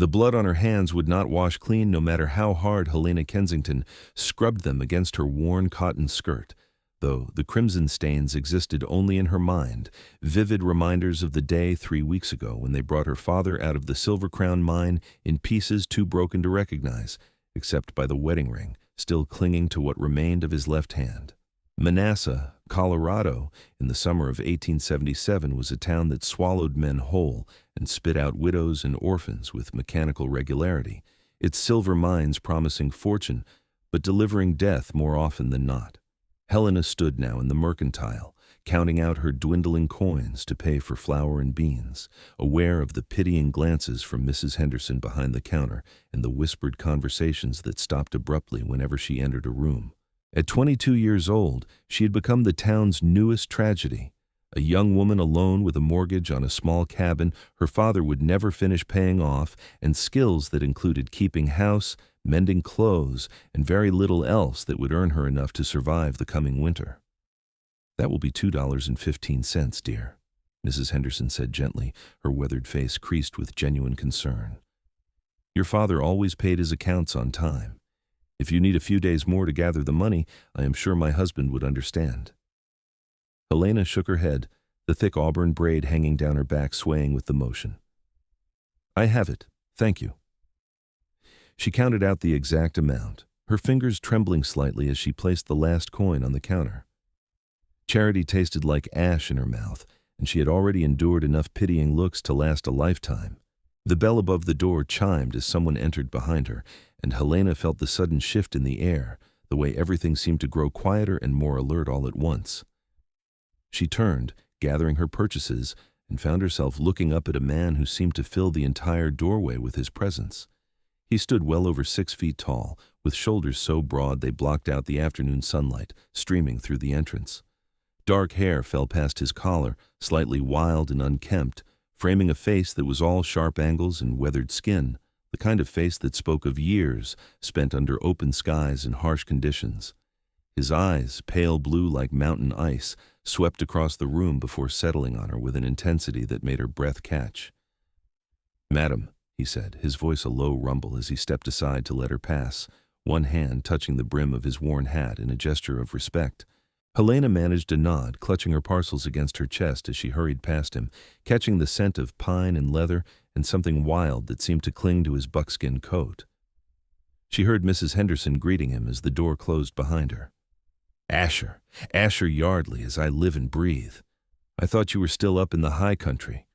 The blood on her hands would not wash clean no matter how hard Helena Kensington scrubbed them against her worn cotton skirt, though the crimson stains existed only in her mind, vivid reminders of the day 3 weeks ago when they brought her father out of the Silver Crown mine in pieces too broken to recognize, except by the wedding ring, still clinging to what remained of his left hand. Manassas, Colorado, in the summer of 1877 was a town that swallowed men whole and spit out widows and orphans with mechanical regularity, its silver mines promising fortune but delivering death more often than not. Helena stood now in the mercantile, counting out her dwindling coins to pay for flour and beans, aware of the pitying glances from Mrs. Henderson behind the counter and the whispered conversations that stopped abruptly whenever she entered a room. At 22 years old, she had become the town's newest tragedy. A young woman alone with a mortgage on a small cabin her father would never finish paying off, and skills that included keeping house, mending clothes, and very little else that would earn her enough to survive the coming winter. "That will be $2.15, dear," Mrs. Henderson said gently, her weathered face creased with genuine concern. "Your father always paid his accounts on time. If you need a few days more to gather the money, I am sure my husband would understand." Helena shook her head, the thick auburn braid hanging down her back swaying with the motion. "I have it, thank you." She counted out the exact amount, her fingers trembling slightly as she placed the last coin on the counter. Charity tasted like ash in her mouth, and she had already endured enough pitying looks to last a lifetime. The bell above the door chimed as someone entered behind her, and Helena felt the sudden shift in the air, the way everything seemed to grow quieter and more alert all at once. She turned, gathering her purchases, and found herself looking up at a man who seemed to fill the entire doorway with his presence. He stood well over 6 feet tall, with shoulders so broad they blocked out the afternoon sunlight, streaming through the entrance. Dark hair fell past his collar, slightly wild and unkempt, framing a face that was all sharp angles and weathered skin, the kind of face that spoke of years spent under open skies and harsh conditions. His eyes, pale blue like mountain ice, swept across the room before settling on her with an intensity that made her breath catch. "Madam," he said, his voice a low rumble as he stepped aside to let her pass, one hand touching the brim of his worn hat in a gesture of respect. Helena managed a nod, clutching her parcels against her chest as she hurried past him, catching the scent of pine and leather and something wild that seemed to cling to his buckskin coat. She heard Mrs. Henderson greeting him as the door closed behind her. Asher Yardley, as I live and breathe. I thought you were still up in the high country."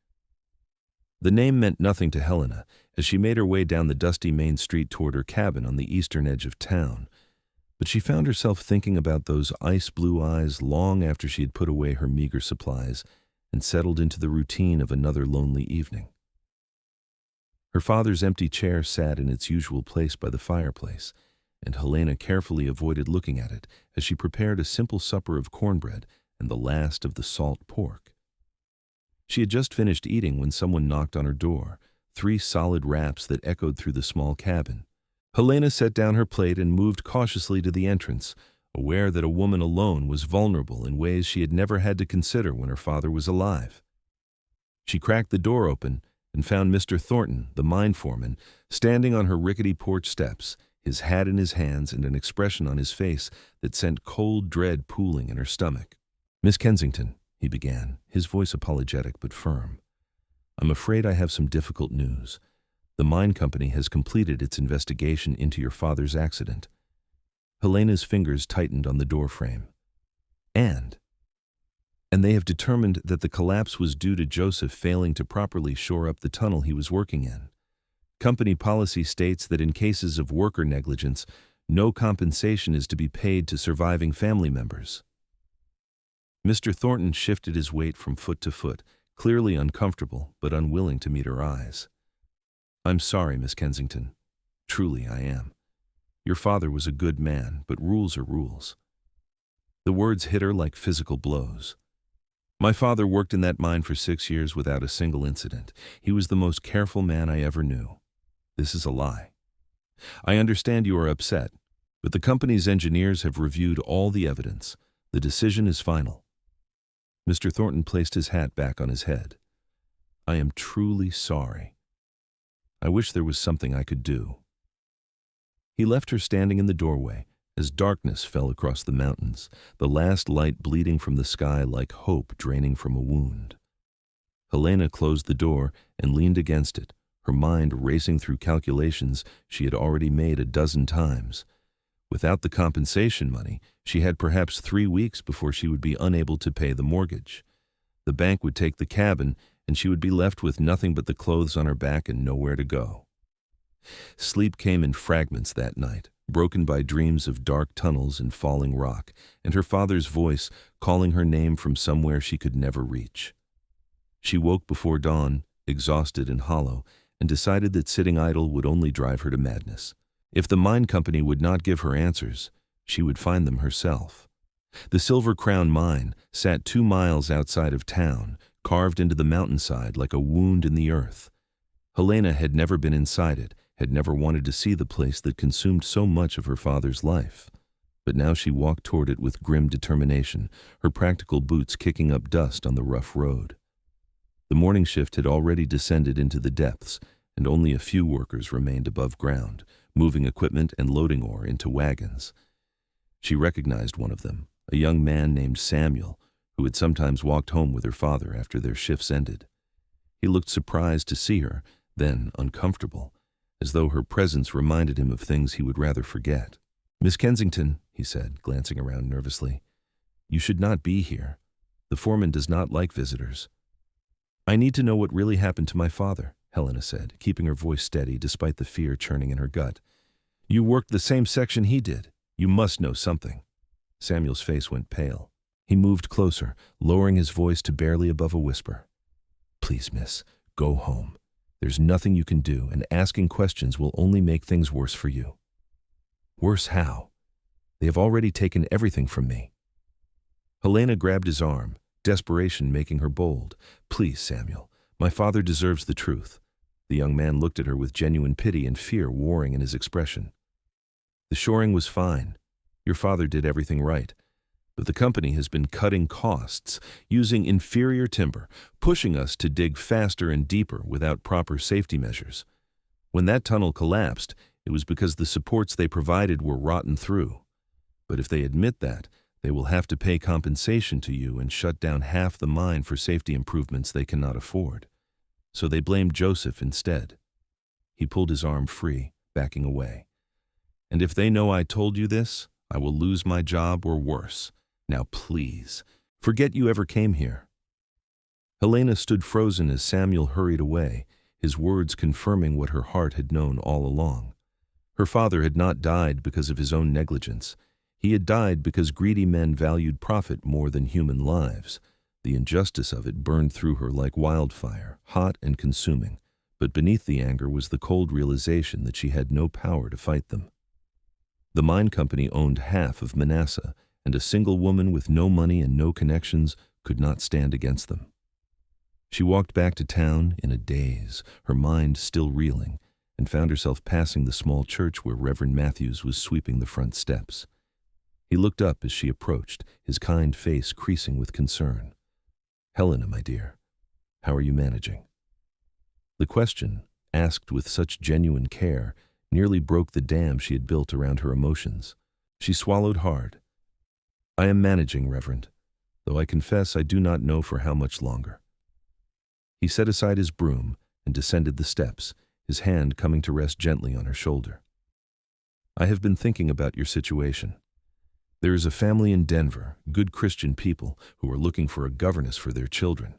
The name meant nothing to Helena as she made her way down the dusty main street toward her cabin on the eastern edge of town, but she found herself thinking about those ice-blue eyes long after she had put away her meager supplies and settled into the routine of another lonely evening. Her father's empty chair sat in its usual place by the fireplace, and Helena carefully avoided looking at it as she prepared a simple supper of cornbread and the last of the salt pork. She had just finished eating when someone knocked on her door, 3 solid raps that echoed through the small cabin. Helena set down her plate and moved cautiously to the entrance, aware that a woman alone was vulnerable in ways she had never had to consider when her father was alive. She cracked the door open and found Mr. Thornton, the mine foreman, standing on her rickety porch steps, his hat in his hands and an expression on his face that sent cold dread pooling in her stomach. "Miss Kensington," he began, his voice apologetic but firm, "I'm afraid I have some difficult news. The mine company has completed its investigation into your father's accident." Helena's fingers tightened on the doorframe. And they have determined that the collapse was due to Joseph failing to properly shore up the tunnel he was working in. Company policy states that in cases of worker negligence, no compensation is to be paid to surviving family members. Mr. Thornton shifted his weight from foot to foot, clearly uncomfortable but unwilling to meet her eyes. "I'm sorry, Miss Kensington. Truly I am. Your father was a good man, but rules are rules." The words hit her like physical blows. "My father worked in that mine for 6 years without a single incident. He was the most careful man I ever knew. This is a lie. I understand you are upset, but the company's engineers have reviewed all the evidence. The decision is final." Mr. Thornton placed his hat back on his head. "I am truly sorry. I wish there was something I could do." He left her standing in the doorway as darkness fell across the mountains, the last light bleeding from the sky like hope draining from a wound. Helena closed the door and leaned against it, her mind racing through calculations she had already made a dozen times. Without the compensation money, she had perhaps 3 weeks before she would be unable to pay the mortgage. The bank would take the cabin, and she would be left with nothing but the clothes on her back and nowhere to go. Sleep came in fragments that night, broken by dreams of dark tunnels and falling rock, and her father's voice calling her name from somewhere she could never reach. She woke before dawn, exhausted and hollow, and decided that sitting idle would only drive her to madness. If the mine company would not give her answers, she would find them herself. The Silver Crown mine sat 2 miles outside of town, carved into the mountainside like a wound in the earth. Helena had never been inside it, had never wanted to see the place that consumed so much of her father's life. But now she walked toward it with grim determination, her practical boots kicking up dust on the rough road. The morning shift had already descended into the depths, and only a few workers remained above ground, moving equipment and loading ore into wagons. She recognized one of them, a young man named Samuel, who had sometimes walked home with her father after their shifts ended. He looked surprised to see her, then uncomfortable, as though her presence reminded him of things he would rather forget. "Miss Kensington," he said, glancing around nervously, "you should not be here. The foreman does not like visitors." "I need to know what really happened to my father," Helena said, keeping her voice steady despite the fear churning in her gut. "You worked the same section he did. You must know something." Samuel's face went pale. He moved closer, lowering his voice to barely above a whisper. "Please, miss, go home. There's nothing you can do, and asking questions will only make things worse for you." "Worse how? They have already taken everything from me." Helena grabbed his arm, desperation making her bold. "Please, Samuel, my father deserves the truth." The young man looked at her with genuine pity and fear warring in his expression. "The shoring was fine. Your father did everything right. But the company has been cutting costs, using inferior timber, pushing us to dig faster and deeper without proper safety measures. When that tunnel collapsed, it was because the supports they provided were rotten through. But if they admit that, they will have to pay compensation to you and shut down half the mine for safety improvements they cannot afford. So they blamed Joseph instead." He pulled his arm free, backing away. "And if they know I told you this, I will lose my job or worse. Now please, forget you ever came here." Helena stood frozen as Samuel hurried away, his words confirming what her heart had known all along. Her father had not died because of his own negligence. He had died because greedy men valued profit more than human lives. The injustice of it burned through her like wildfire, hot and consuming, but beneath the anger was the cold realization that she had no power to fight them. The mine company owned half of Manasseh, and a single woman with no money and no connections could not stand against them. She walked back to town in a daze, her mind still reeling, and found herself passing the small church where Reverend Matthews was sweeping the front steps. He looked up as she approached, his kind face creasing with concern. "Helena, my dear, how are you managing?" The question, asked with such genuine care, nearly broke the dam she had built around her emotions. She swallowed hard. "I am managing, Reverend, though I confess I do not know for how much longer." He set aside his broom and descended the steps, his hand coming to rest gently on her shoulder. "I have been thinking about your situation. There is a family in Denver, good Christian people, who are looking for a governess for their children.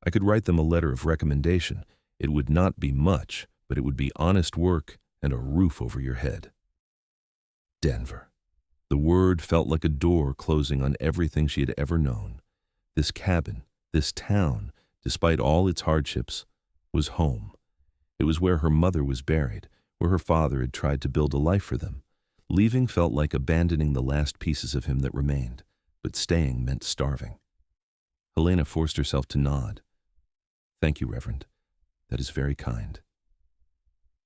I could write them a letter of recommendation. It would not be much, but it would be honest work and a roof over your head." Denver. The word felt like a door closing on everything she had ever known. This cabin, this town, despite all its hardships, was home. It was where her mother was buried, where her father had tried to build a life for them. Leaving felt like abandoning the last pieces of him that remained, but staying meant starving. Helena forced herself to nod. "Thank you, Reverend. That is very kind."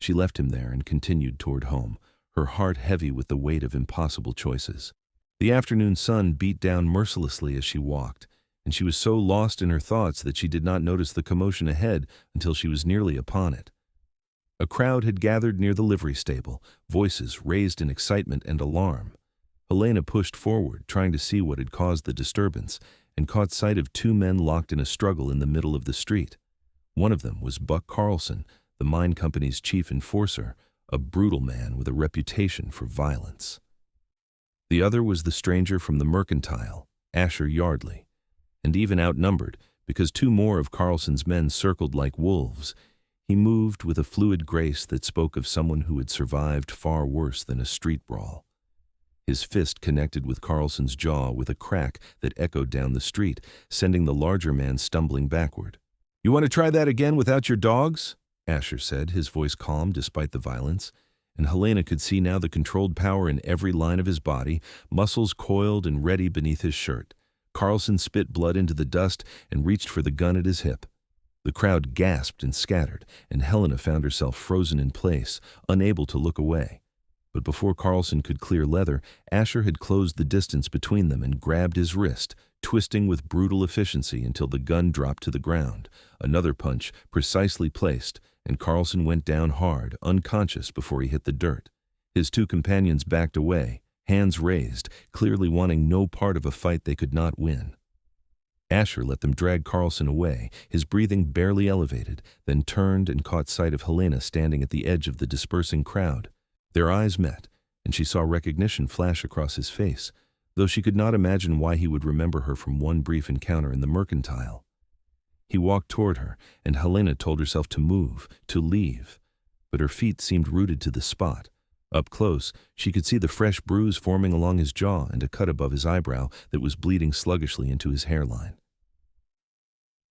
She left him there and continued toward home, her heart heavy with the weight of impossible choices. The afternoon sun beat down mercilessly as she walked, and she was so lost in her thoughts that she did not notice the commotion ahead until she was nearly upon it. A crowd had gathered near the livery stable, voices raised in excitement and alarm. Helena pushed forward, trying to see what had caused the disturbance, and caught sight of two men locked in a struggle in the middle of the street. One of them was Buck Carlson, the mine company's chief enforcer, a brutal man with a reputation for violence. The other was the stranger from the mercantile, Asher Yardley. And even outnumbered, because two more of Carlson's men circled like wolves, he moved with a fluid grace that spoke of someone who had survived far worse than a street brawl. His fist connected with Carlson's jaw with a crack that echoed down the street, sending the larger man stumbling backward. "You want to try that again without your dogs?" Asher said, his voice calm despite the violence. And Helena could see now the controlled power in every line of his body, muscles coiled and ready beneath his shirt. Carlson spit blood into the dust and reached for the gun at his hip. The crowd gasped and scattered, and Helena found herself frozen in place, unable to look away. But before Carlson could clear leather, Asher had closed the distance between them and grabbed his wrist, twisting with brutal efficiency until the gun dropped to the ground. Another punch, precisely placed, and Carlson went down hard, unconscious before he hit the dirt. His two companions backed away, hands raised, clearly wanting no part of a fight they could not win. Asher let them drag Carlson away, his breathing barely elevated, then turned and caught sight of Helena standing at the edge of the dispersing crowd. Their eyes met, and she saw recognition flash across his face, though she could not imagine why he would remember her from one brief encounter in the mercantile. He walked toward her, and Helena told herself to move, to leave, but her feet seemed rooted to the spot. Up close, she could see the fresh bruise forming along his jaw and a cut above his eyebrow that was bleeding sluggishly into his hairline.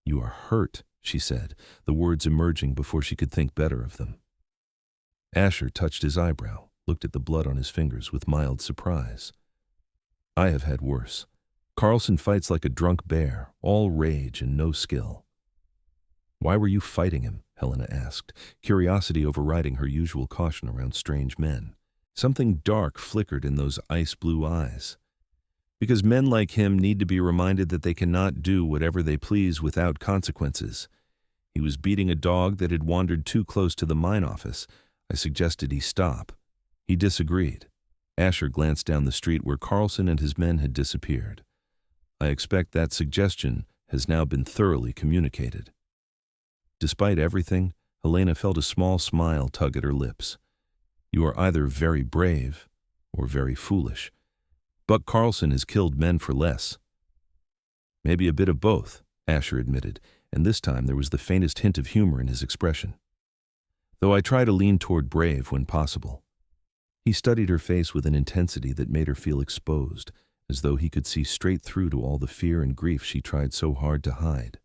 "You are hurt," she said, the words emerging before she could think better of them. Asher touched his eyebrow, looked at the blood on his fingers with mild surprise. "I have had worse. Carlson fights like a drunk bear, all rage and no skill." "Why were you fighting him?" Helena asked, curiosity overriding her usual caution around strange men. Something dark flickered in those ice-blue eyes. "Because men like him need to be reminded that they cannot do whatever they please without consequences. He was beating a dog that had wandered too close to the mine office. I suggested he stop. He disagreed." Asher glanced down the street where Carlson and his men had disappeared. "I expect that suggestion has now been thoroughly communicated." Despite everything, Helena felt a small smile tug at her lips. "You are either very brave or very foolish. Buck Carlson has killed men for less." "Maybe a bit of both," Asher admitted, and this time there was the faintest hint of humor in his expression. "Though I try to lean toward brave when possible." He studied her face with an intensity that made her feel exposed, as though he could see straight through to all the fear and grief she tried so hard to hide.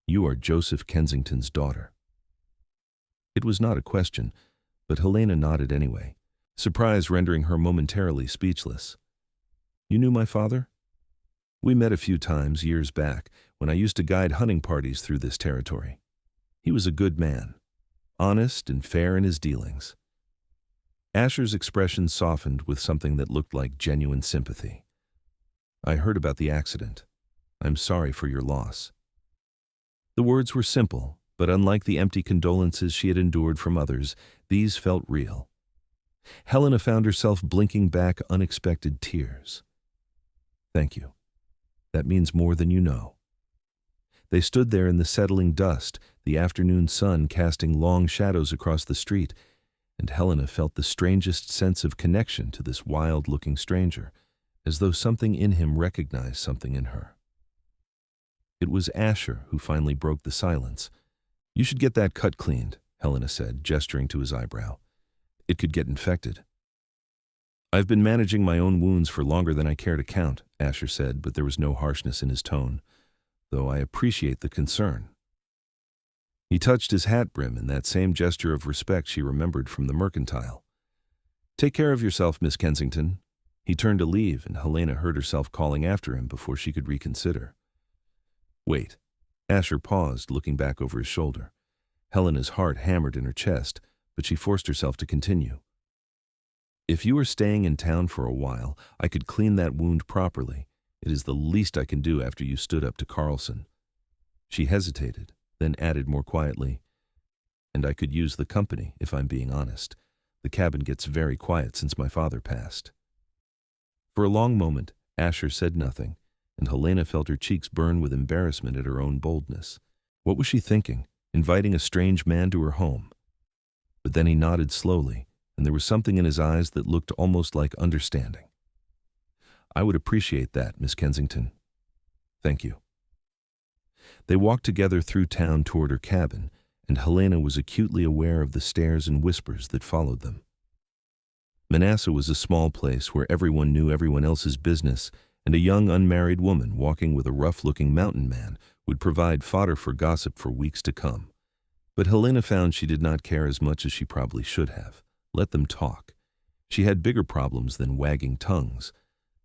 "You are Joseph Kensington's daughter." It was not a question, but Helena nodded anyway, surprise rendering her momentarily speechless. "You knew my father?" "We met a few times years back, when I used to guide hunting parties through this territory. He was a good man, honest and fair in his dealings." Asher's expression softened with something that looked like genuine sympathy. "I heard about the accident. I'm sorry for your loss." The words were simple, but unlike the empty condolences she had endured from others, these felt real. Helena found herself blinking back unexpected tears. "Thank you. That means more than you know." They stood there in the settling dust, the afternoon sun casting long shadows across the street, and Helena felt the strangest sense of connection to this wild-looking stranger, as though something in him recognized something in her. It was Asher who finally broke the silence. "You should get that cut cleaned," Helena said, gesturing to his eyebrow. "It could get infected." "I've been managing my own wounds for longer than I care to count," Asher said, but there was no harshness in his tone, "though I appreciate the concern." He touched his hat brim in that same gesture of respect she remembered from the mercantile. "Take care of yourself, Miss Kensington." He turned to leave, and Helena heard herself calling after him before she could reconsider. "Wait." Asher paused, looking back over his shoulder. Helena's heart hammered in her chest, but she forced herself to continue. "If you are staying in town for a while, I could clean that wound properly. It is the least I can do after you stood up to Carlson." She hesitated, then added more quietly, and I could use the company, if I'm being honest. The cabin gets very quiet since my father passed." For a long moment, Asher said nothing, and Helena felt her cheeks burn with embarrassment at her own boldness. What was she thinking, inviting a strange man to her home? But then he nodded slowly, and there was something in his eyes that looked almost like understanding. "I would appreciate that, Miss Kensington. Thank you." They walked together through town toward her cabin, and Helena was acutely aware of the stares and whispers that followed them. Manasseh was a small place where everyone knew everyone else's business, and a young unmarried woman walking with a rough-looking mountain man would provide fodder for gossip for weeks to come. But Helena found she did not care as much as she probably should have. Let them talk. She had bigger problems than wagging tongues.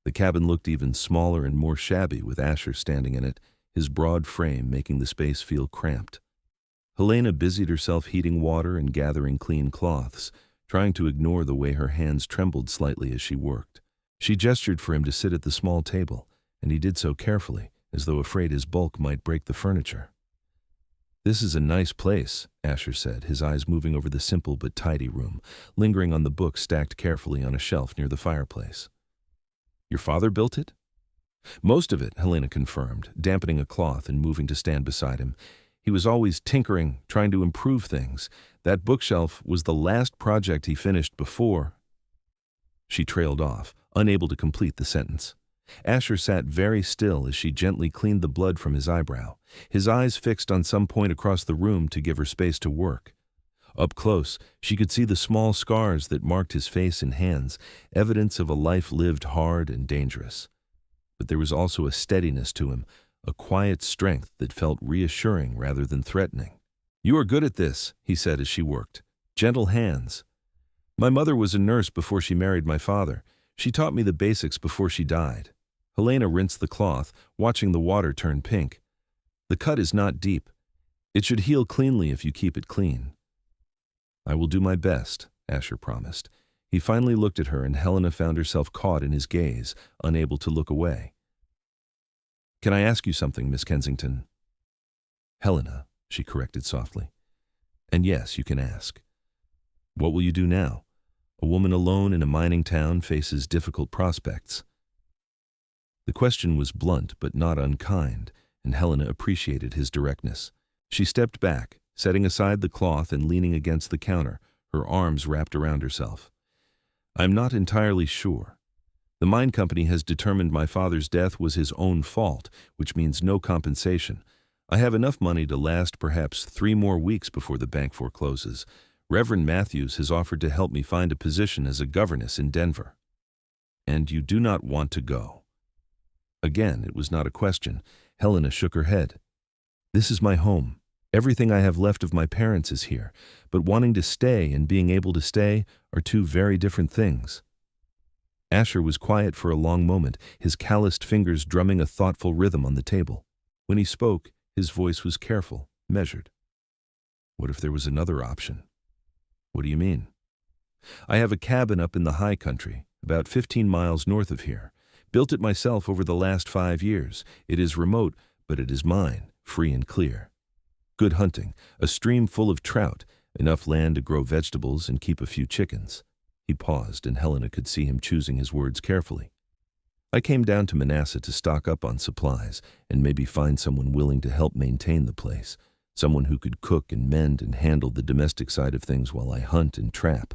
The cabin looked even smaller and more shabby with Asher standing in it, his broad frame making the space feel cramped. Helena busied herself heating water and gathering clean cloths, trying to ignore the way her hands trembled slightly as she worked. She gestured for him to sit at the small table, and he did so carefully, as though afraid his bulk might break the furniture. "This is a nice place," Asher said, his eyes moving over the simple but tidy room, lingering on the books stacked carefully on a shelf near the fireplace. "Your father built it?" "Most of it," Helena confirmed, dampening a cloth and moving to stand beside him. "He was always tinkering, trying to improve things. That bookshelf was the last project he finished before—" She trailed off, unable to complete the sentence. Asher sat very still as she gently cleaned the blood from his eyebrow, his eyes fixed on some point across the room to give her space to work. Up close, she could see the small scars that marked his face and hands, evidence of a life lived hard and dangerous. But there was also a steadiness to him, a quiet strength that felt reassuring rather than threatening. "You are good at this," he said as she worked. "Gentle hands. My mother was a nurse before she married my father. She taught me the basics before she died." Helena rinsed the cloth, watching the water turn pink. "The cut is not deep. It should heal cleanly if you keep it clean." "I will do my best," Asher promised. He finally looked at her, and Helena found herself caught in his gaze, unable to look away. "Can I ask you something, Miss Kensington?" "Helena," she corrected softly. "And yes, you can ask. What will you do now? A woman alone in a mining town faces difficult prospects." The question was blunt but not unkind, and Helena appreciated his directness. She stepped back, setting aside the cloth and leaning against the counter, her arms wrapped around herself. "I'm not entirely sure. The mine company has determined my father's death was his own fault, which means no compensation. I have enough money to last perhaps 3 more weeks before the bank forecloses. Reverend Matthews has offered to help me find a position as a governess in Denver." "And you do not want to go?" Again, it was not a question. Helena shook her head. "This is my home. Everything I have left of my parents is here, but wanting to stay and being able to stay are two very different things." Asher was quiet for a long moment, his calloused fingers drumming a thoughtful rhythm on the table. When he spoke, his voice was careful, measured. "What if there was another option?" "What do you mean?" "I have a cabin up in the high country, about 15 miles north of here. Built it myself over the last 5 years. It is remote, but it is mine, free and clear. Good hunting, a stream full of trout, enough land to grow vegetables and keep a few chickens." He paused, and Helena could see him choosing his words carefully. "I came down to Manasseh to stock up on supplies and maybe find someone willing to help maintain the place, someone who could cook and mend and handle the domestic side of things while I hunt and trap.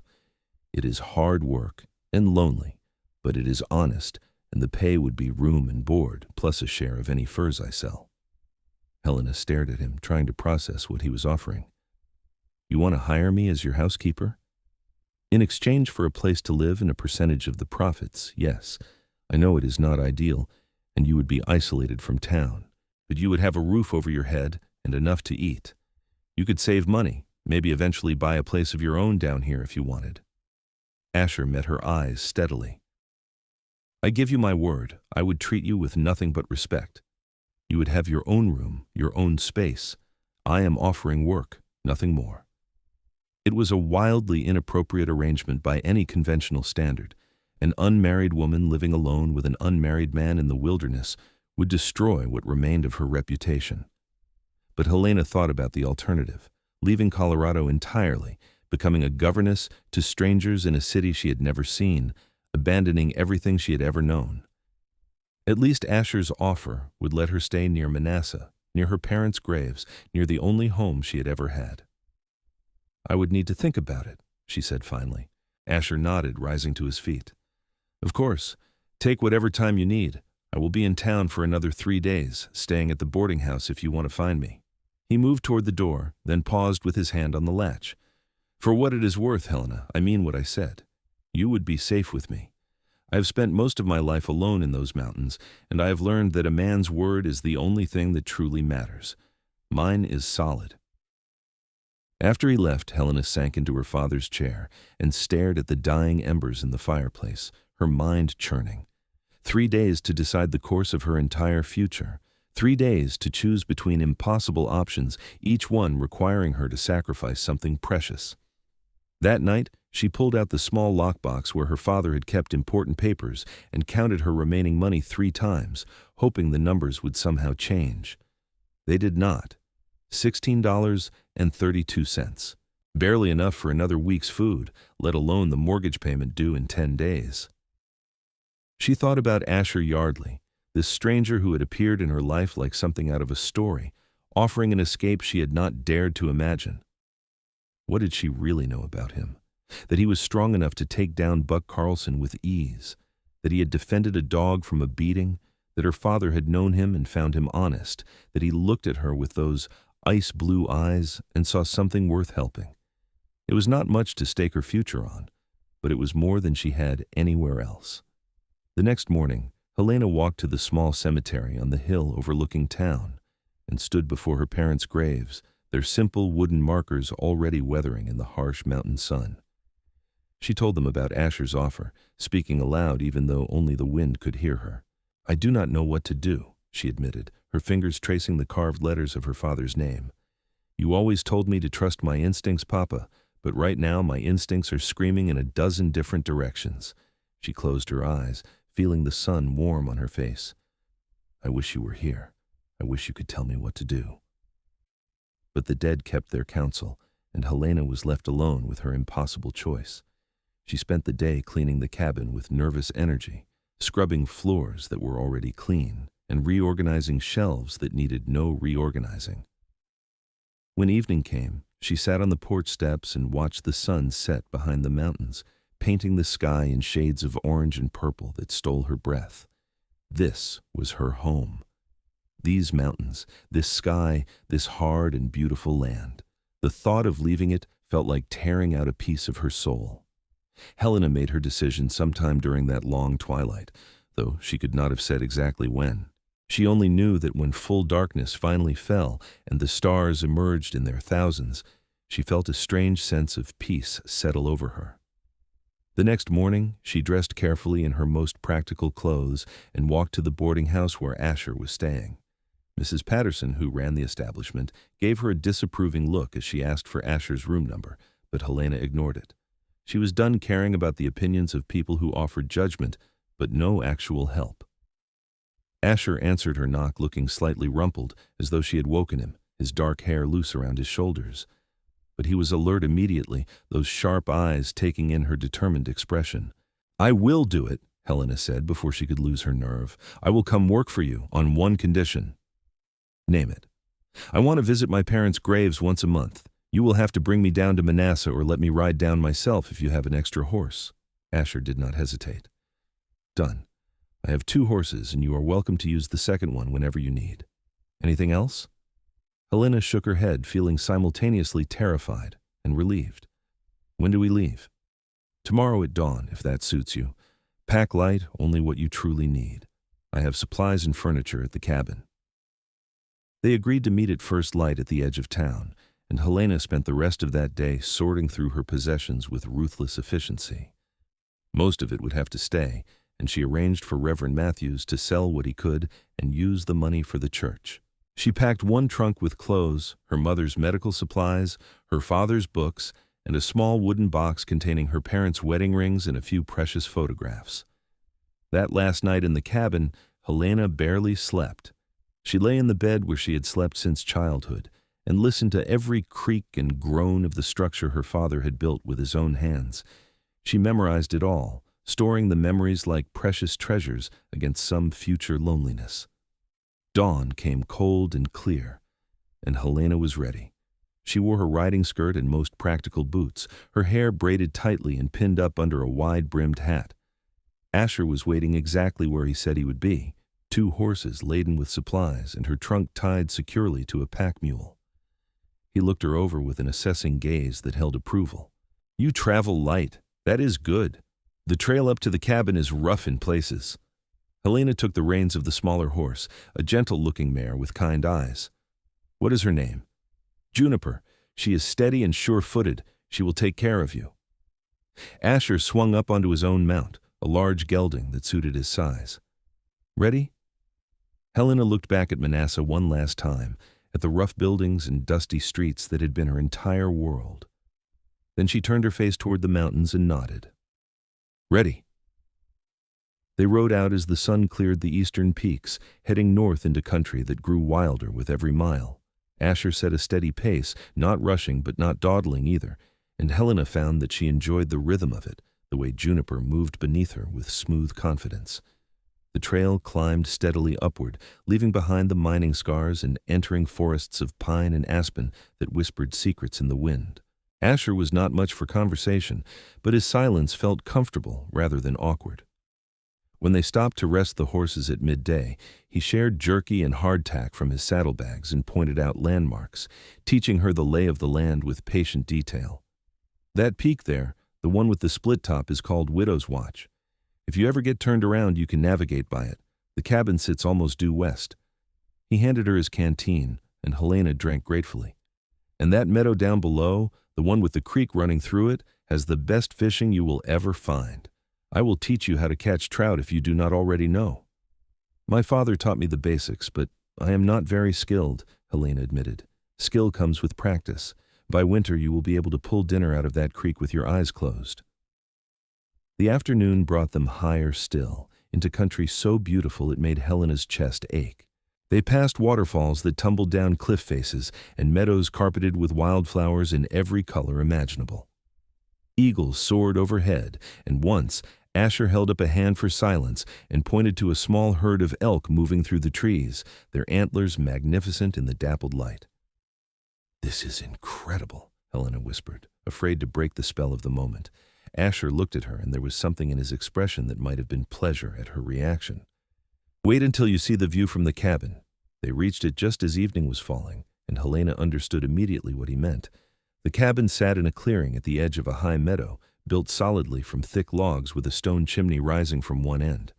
It is hard work and lonely, but it is honest, and the pay would be room and board, plus a share of any furs I sell." Helena stared at him, trying to process what he was offering. "You want to hire me as your housekeeper?" "In exchange for a place to live and a percentage of the profits, yes. I know it is not ideal, and you would be isolated from town, but you would have a roof over your head and enough to eat. You could save money, maybe eventually buy a place of your own down here if you wanted." Asher met her eyes steadily. "I give you my word, I would treat you with nothing but respect. You would have your own room, your own space. I am offering work, nothing more." It was a wildly inappropriate arrangement by any conventional standard. An unmarried woman living alone with an unmarried man in the wilderness would destroy what remained of her reputation. But Helena thought about the alternative, leaving Colorado entirely, becoming a governess to strangers in a city she had never seen, abandoning everything she had ever known. At least Asher's offer would let her stay near Manasseh, near her parents' graves, near the only home she had ever had. "I would need to think about it," she said finally. Asher nodded, rising to his feet. "Of course. Take whatever time you need. I will be in town for another 3 days, staying at the boarding house if you want to find me." He moved toward the door, then paused with his hand on the latch. "For what it is worth, Helena, I mean what I said. You would be safe with me. I have spent most of my life alone in those mountains, and I have learned that a man's word is the only thing that truly matters. Mine is solid." After he left, Helena sank into her father's chair and stared at the dying embers in the fireplace, her mind churning. 3 days to decide the course of her entire future. 3 days to choose between impossible options, each one requiring her to sacrifice something precious. That night, she pulled out the small lockbox where her father had kept important papers and counted her remaining money 3 times, hoping the numbers would somehow change. They did not. $16.32. Barely enough for another week's food, let alone the mortgage payment due in 10 days. She thought about Asher Yardley, this stranger who had appeared in her life like something out of a story, offering an escape she had not dared to imagine. What did she really know about him? That he was strong enough to take down Buck Carlson with ease, that he had defended a dog from a beating, that her father had known him and found him honest, that he looked at her with those ice-blue eyes and saw something worth helping. It was not much to stake her future on, but it was more than she had anywhere else. The next morning, Helena walked to the small cemetery on the hill overlooking town and stood before her parents' graves, their simple wooden markers already weathering in the harsh mountain sun. She told them about Asher's offer, speaking aloud even though only the wind could hear her. "I do not know what to do," she admitted, her fingers tracing the carved letters of her father's name. "You always told me to trust my instincts, Papa, but right now my instincts are screaming in a dozen different directions." She closed her eyes, feeling the sun warm on her face. "I wish you were here. I wish you could tell me what to do." But the dead kept their counsel, and Helena was left alone with her impossible choice. She spent the day cleaning the cabin with nervous energy, scrubbing floors that were already clean, and reorganizing shelves that needed no reorganizing. When evening came, she sat on the porch steps and watched the sun set behind the mountains, painting the sky in shades of orange and purple that stole her breath. This was her home. These mountains, this sky, this hard and beautiful land. The thought of leaving it felt like tearing out a piece of her soul. Helena made her decision sometime during that long twilight, though she could not have said exactly when. She only knew that when full darkness finally fell and the stars emerged in their thousands, she felt a strange sense of peace settle over her. The next morning, she dressed carefully in her most practical clothes and walked to the boarding house where Asher was staying. Mrs. Patterson, who ran the establishment, gave her a disapproving look as she asked for Asher's room number, but Helena ignored it. She was done caring about the opinions of people who offered judgment, but no actual help. Asher answered her knock looking slightly rumpled, as though she had woken him, his dark hair loose around his shoulders. But he was alert immediately, those sharp eyes taking in her determined expression. "I will do it," Helena said before she could lose her nerve. "I will come work for you on one condition." "Name it." "I want to visit my parents' graves once a month. You will have to bring me down to Manasseh or let me ride down myself if you have an extra horse." Asher did not hesitate. "Done. I have 2 horses, and you are welcome to use the second one whenever you need. Anything else?" Helena shook her head, feeling simultaneously terrified and relieved. "When do we leave?" "Tomorrow at dawn, if that suits you. Pack light, only what you truly need. I have supplies and furniture at the cabin." They agreed to meet at first light at the edge of town, and Helena spent the rest of that day sorting through her possessions with ruthless efficiency. Most of it would have to stay, and she arranged for Reverend Matthews to sell what he could and use the money for the church. She packed 1 trunk with clothes, her mother's medical supplies, her father's books, and a small wooden box containing her parents' wedding rings and a few precious photographs. That last night in the cabin, Helena barely slept. She lay in the bed where she had slept since childhood, and listened to every creak and groan of the structure her father had built with his own hands. She memorized it all, storing the memories like precious treasures against some future loneliness. Dawn came cold and clear, and Helena was ready. She wore her riding skirt and most practical boots, her hair braided tightly and pinned up under a wide-brimmed hat. Asher was waiting exactly where he said he would be, 2 horses laden with supplies and her trunk tied securely to a pack mule. He looked her over with an assessing gaze that held approval. "You travel light. That is good. The trail up to the cabin is rough in places." Helena took the reins of the smaller horse, a gentle-looking mare with kind eyes. "What is her name?" "Juniper. She is steady and sure-footed. She will take care of you." Asher swung up onto his own mount, a large gelding that suited his size. "Ready?" Helena looked back at Manasseh one last time, at the rough buildings and dusty streets that had been her entire world. Then she turned her face toward the mountains and nodded. "Ready." They rode out as the sun cleared the eastern peaks, heading north into country that grew wilder with every mile. Asher set a steady pace, not rushing but not dawdling either, and Helena found that she enjoyed the rhythm of it, the way Juniper moved beneath her with smooth confidence. The trail climbed steadily upward, leaving behind the mining scars and entering forests of pine and aspen that whispered secrets in the wind. Asher was not much for conversation, but his silence felt comfortable rather than awkward. When they stopped to rest the horses at midday, he shared jerky and hardtack from his saddlebags and pointed out landmarks, teaching her the lay of the land with patient detail. "That peak there, the one with the split top, is called Widow's Watch. If you ever get turned around, you can navigate by it. The cabin sits almost due west." He handed her his canteen, and Helena drank gratefully. "And that meadow down below, the one with the creek running through it, has the best fishing you will ever find. I will teach you how to catch trout if you do not already know." "My father taught me the basics, but I am not very skilled," Helena admitted. "Skill comes with practice. By winter you will be able to pull dinner out of that creek with your eyes closed." The afternoon brought them higher still, into country so beautiful it made Helena's chest ache. They passed waterfalls that tumbled down cliff faces and meadows carpeted with wildflowers in every color imaginable. Eagles soared overhead, and once Asher held up a hand for silence and pointed to a small herd of elk moving through the trees, their antlers magnificent in the dappled light. "This is incredible," Helena whispered, afraid to break the spell of the moment. Asher looked at her, and there was something in his expression that might have been pleasure at her reaction. "Wait until you see the view from the cabin." They reached it just as evening was falling, and Helena understood immediately what he meant. The cabin sat in a clearing at the edge of a high meadow, built solidly from thick logs with a stone chimney rising from one end.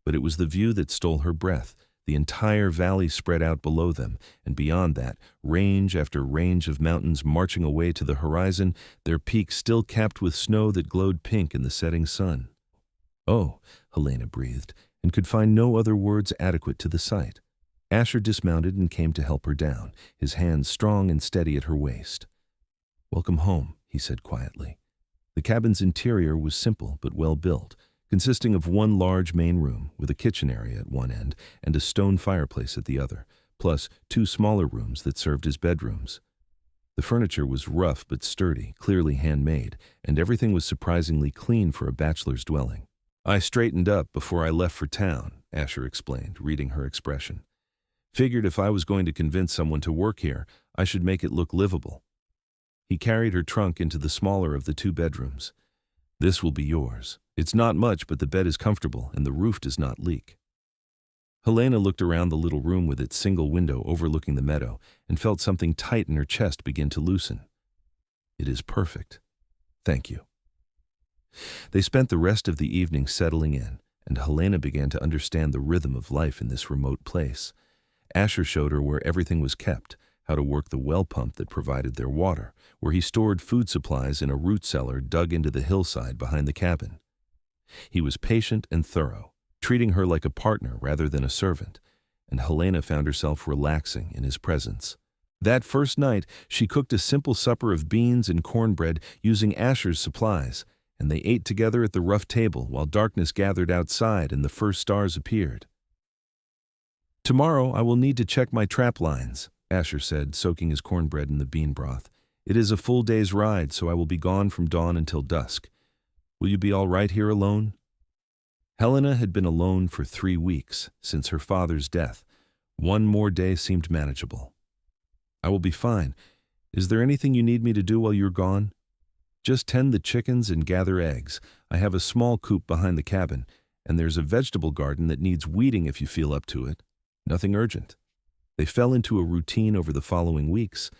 But it was the view that stole her breath. The entire valley spread out below them, and beyond that, range after range of mountains marching away to the horizon, their peaks still capped with snow that glowed pink in the setting sun. "Oh," Helena breathed, and could find no other words adequate to the sight. Asher dismounted and came to help her down, his hands strong and steady at her waist. "Welcome home," he said quietly. The cabin's interior was simple but well built, consisting of one large main room with a kitchen area at one end and a stone fireplace at the other, plus 2 smaller rooms that served as bedrooms. The furniture was rough but sturdy, clearly handmade, and everything was surprisingly clean for a bachelor's dwelling. "I straightened up before I left for town," Asher explained, reading her expression. "Figured if I was going to convince someone to work here, I should make it look livable." He carried her trunk into the smaller of the 2 bedrooms. "This will be yours. It's not much, but the bed is comfortable and the roof does not leak." Helena looked around the little room with its single window overlooking the meadow and felt something tight in her chest begin to loosen. "It is perfect. Thank you." They spent the rest of the evening settling in, and Helena began to understand the rhythm of life in this remote place. Asher showed her where everything was kept, how to work the well pump that provided their water, where he stored food supplies in a root cellar dug into the hillside behind the cabin. He was patient and thorough, treating her like a partner rather than a servant, and Helena found herself relaxing in his presence. That first night, she cooked a simple supper of beans and cornbread using Asher's supplies, and they ate together at the rough table while darkness gathered outside and the first stars appeared. "Tomorrow I will need to check my trap lines," Asher said, soaking his cornbread in the bean broth. "It is a full day's ride, so I will be gone from dawn until dusk. Will you be all right here alone?" Helena had been alone for 3 weeks, since her father's death. One more day seemed manageable. "I will be fine. Is there anything you need me to do while you're gone?" "Just tend the chickens and gather eggs. I have a small coop behind the cabin, and there's a vegetable garden that needs weeding if you feel up to it. Nothing urgent." They fell into a routine over the following weeks,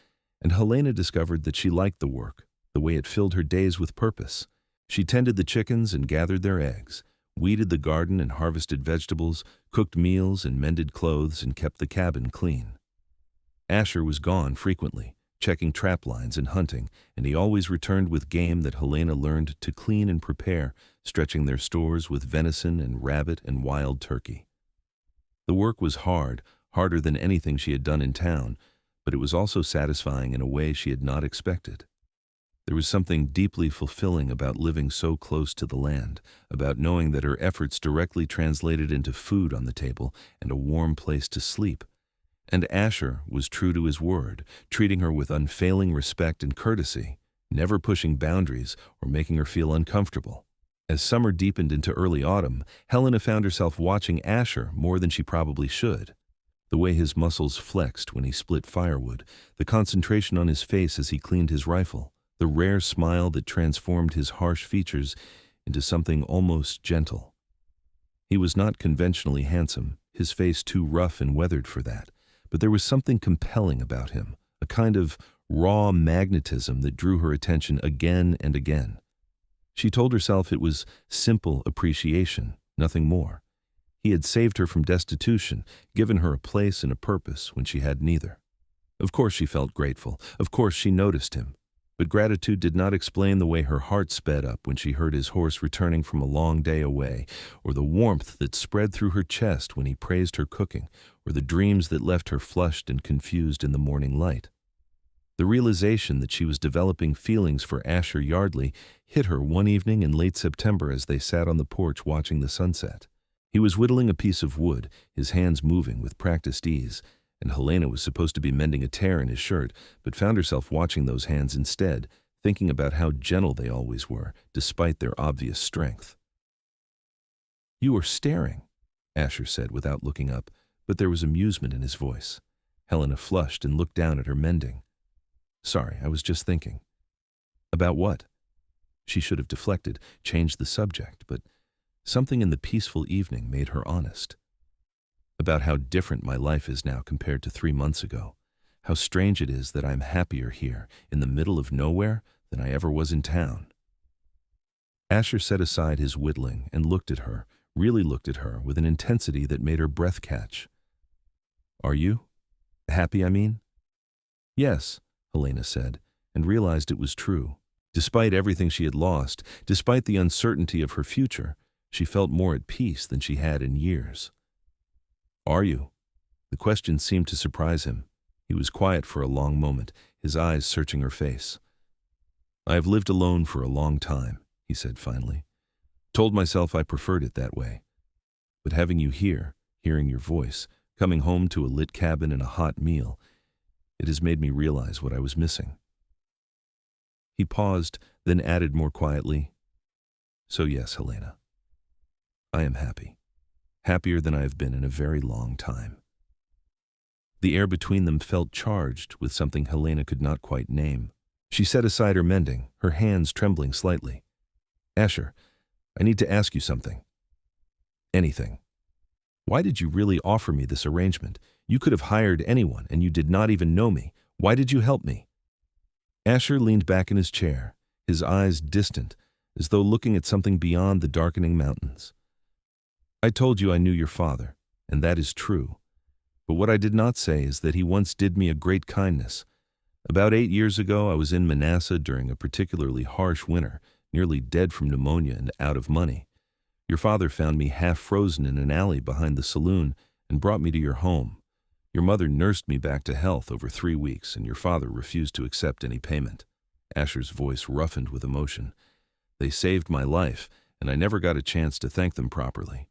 and Helena discovered that she liked the work, the way it filled her days with purpose. She tended the chickens and gathered their eggs, weeded the garden and harvested vegetables, cooked meals and mended clothes, and kept the cabin clean. Asher was gone frequently, checking trap lines and hunting, and he always returned with game that Helena learned to clean and prepare, stretching their stores with venison and rabbit and wild turkey. The work was hard, harder than anything she had done in town, but it was also satisfying in a way she had not expected. There was something deeply fulfilling about living so close to the land, about knowing that her efforts directly translated into food on the table and a warm place to sleep. And Asher was true to his word, treating her with unfailing respect and courtesy, never pushing boundaries or making her feel uncomfortable. As summer deepened into early autumn, Helena found herself watching Asher more than she probably should. The way his muscles flexed when he split firewood, the concentration on his face as he cleaned his rifle, the rare smile that transformed his harsh features into something almost gentle. He was not conventionally handsome, his face too rough and weathered for that, but there was something compelling about him, a kind of raw magnetism that drew her attention again and again. She told herself it was simple appreciation, nothing more. He had saved her from destitution, given her a place and a purpose when she had neither. Of course she felt grateful, of course she noticed him, but gratitude did not explain the way her heart sped up when she heard his horse returning from a long day away, or the warmth that spread through her chest when he praised her cooking, or the dreams that left her flushed and confused in the morning light. The realization that she was developing feelings for Asher Yardley hit her one evening in late September as they sat on the porch watching the sunset. He was whittling a piece of wood, his hands moving with practiced ease, and Helena was supposed to be mending a tear in his shirt, but found herself watching those hands instead, thinking about how gentle they always were, despite their obvious strength. "You are staring," Asher said without looking up, but there was amusement in his voice. Helena flushed and looked down at her mending. "Sorry, I was just thinking." "About what?" She should have deflected, changed the subject, but something in the peaceful evening made her honest. "About how different my life is now compared to 3 months ago. How strange it is that I'm happier here, in the middle of nowhere, than I ever was in town." Asher set aside his whittling and looked at her, really looked at her, with an intensity that made her breath catch. "Are you? Happy, I mean?" "Yes," Helena said, and realized it was true. Despite everything she had lost, despite the uncertainty of her future, she felt more at peace than she had in years. "Are you?" The question seemed to surprise him. He was quiet for a long moment, his eyes searching her face. "I have lived alone for a long time," he said finally. "Told myself I preferred it that way. But having you here, hearing your voice, coming home to a lit cabin and a hot meal, it has made me realize what I was missing." He paused, then added more quietly, "So yes, Helena, I am happy. Happier than I have been in a very long time." The air between them felt charged with something Helena could not quite name. She set aside her mending, her hands trembling slightly. "Asher, I need to ask you something." "Anything." "Why did you really offer me this arrangement? You could have hired anyone, and you did not even know me. Why did you help me?" Asher leaned back in his chair, his eyes distant, as though looking at something beyond the darkening mountains. "I told you I knew your father, and that is true. But what I did not say is that he once did me a great kindness. About 8 years ago, I was in Manasseh during a particularly harsh winter, nearly dead from pneumonia and out of money. Your father found me half frozen in an alley behind the saloon and brought me to your home. Your mother nursed me back to health over 3 weeks, and your father refused to accept any payment." Asher's voice roughened with emotion. "They saved my life, and I never got a chance to thank them properly.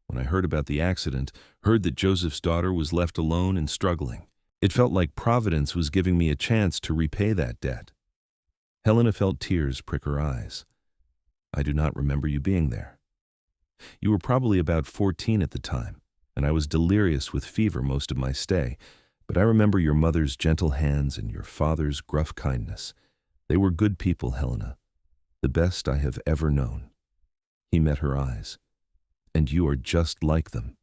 When I heard about the accident, heard that Joseph's daughter was left alone and struggling, It felt like Providence was giving me a chance to repay that debt. Helena felt tears prick her eyes. I do not remember you being there. You were probably about 14 at the time, and I was delirious with fever most of my stay, but I remember your mother's gentle hands and your father's gruff kindness. They were good people, Helena, the best I have ever known. He met her eyes. And you are just like them.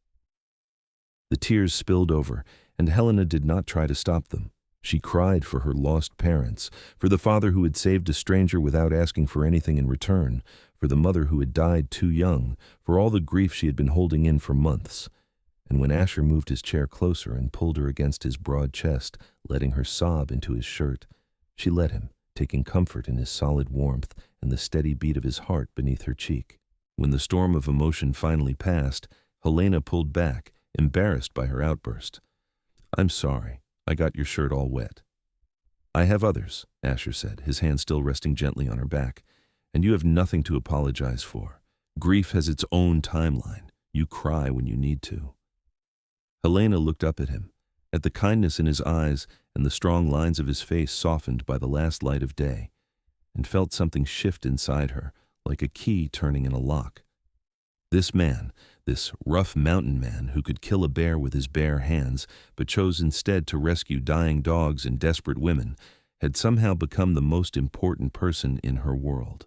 The tears spilled over, and Helena did not try to stop them. She cried for her lost parents, for the father who had saved a stranger without asking for anything in return, for the mother who had died too young, for all the grief she had been holding in for months. And when Asher moved his chair closer and pulled her against his broad chest, letting her sob into his shirt, she let him, taking comfort in his solid warmth and the steady beat of his heart beneath her cheek. When the storm of emotion finally passed, Helena pulled back, embarrassed by her outburst. I'm sorry, I got your shirt all wet. I have others, Asher said, his hand still resting gently on her back, and you have nothing to apologize for. Grief has its own timeline. You cry when you need to. Helena looked up at him, at the kindness in his eyes and the strong lines of his face softened by the last light of day, and felt something shift inside her, like a key turning in a lock. This man, this rough mountain man who could kill a bear with his bare hands, but chose instead to rescue dying dogs and desperate women, had somehow become the most important person in her world.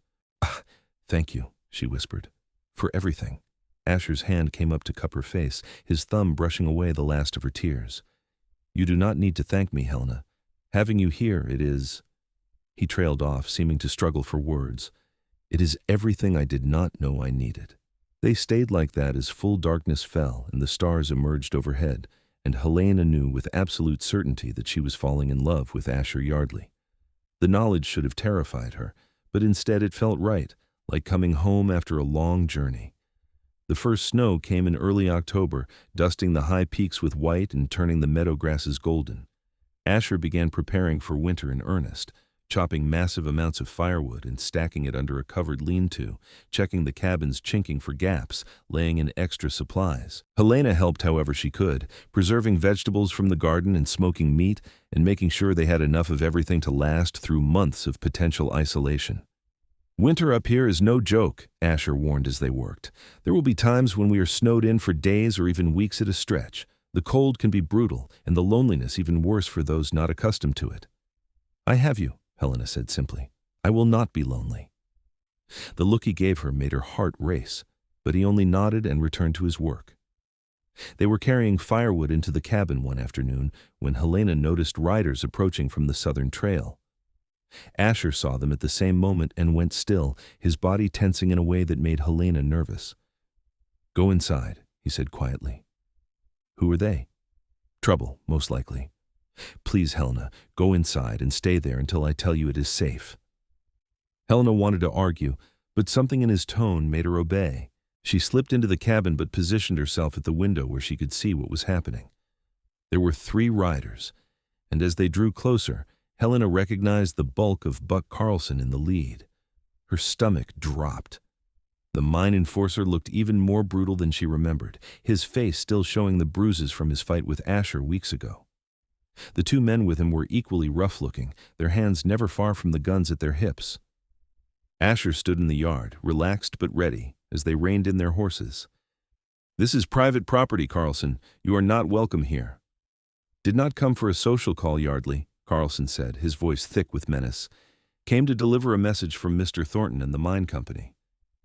Thank you, she whispered, for everything. Asher's hand came up to cup her face, his thumb brushing away the last of her tears. You do not need to thank me, Helena. Having you here, it is... He trailed off, seeming to struggle for words. It is everything I did not know I needed. They stayed like that as full darkness fell and the stars emerged overhead, and Helena knew with absolute certainty that she was falling in love with Asher Yardley. The knowledge should have terrified her, but instead it felt right, like coming home after a long journey. The first snow came in early October, dusting the high peaks with white and turning the meadow grasses golden. Asher began preparing for winter in earnest, chopping massive amounts of firewood and stacking it under a covered lean-to, checking the cabin's chinking for gaps, laying in extra supplies. Helena helped however she could, preserving vegetables from the garden and smoking meat, and making sure they had enough of everything to last through months of potential isolation. Winter up here is no joke, Asher warned as they worked. There will be times when we are snowed in for days or even weeks at a stretch. The cold can be brutal, and the loneliness even worse for those not accustomed to it. I have you, Helena said simply. I will not be lonely. The look he gave her made her heart race, but he only nodded and returned to his work. They were carrying firewood into the cabin one afternoon when Helena noticed riders approaching from the southern trail. Asher saw them at the same moment and went still, his body tensing in a way that made Helena nervous. Go inside, he said quietly. Who are they? Trouble, most likely. Please, Helena, go inside and stay there until I tell you it is safe. Helena wanted to argue, but something in his tone made her obey. She slipped into the cabin but positioned herself at the window where she could see what was happening. There were 3 riders, and as they drew closer, Helena recognized the bulk of Buck Carlson in the lead. Her stomach dropped. The mine enforcer looked even more brutal than she remembered, his face still showing the bruises from his fight with Asher weeks ago. The 2 men with him were equally rough-looking, their hands never far from the guns at their hips. Asher stood in the yard, relaxed but ready, as they reined in their horses. This is private property, Carlson. You are not welcome here. Did not come for a social call, Yardley, Carlson said, his voice thick with menace. Came to deliver a message from Mr. Thornton and the mine company.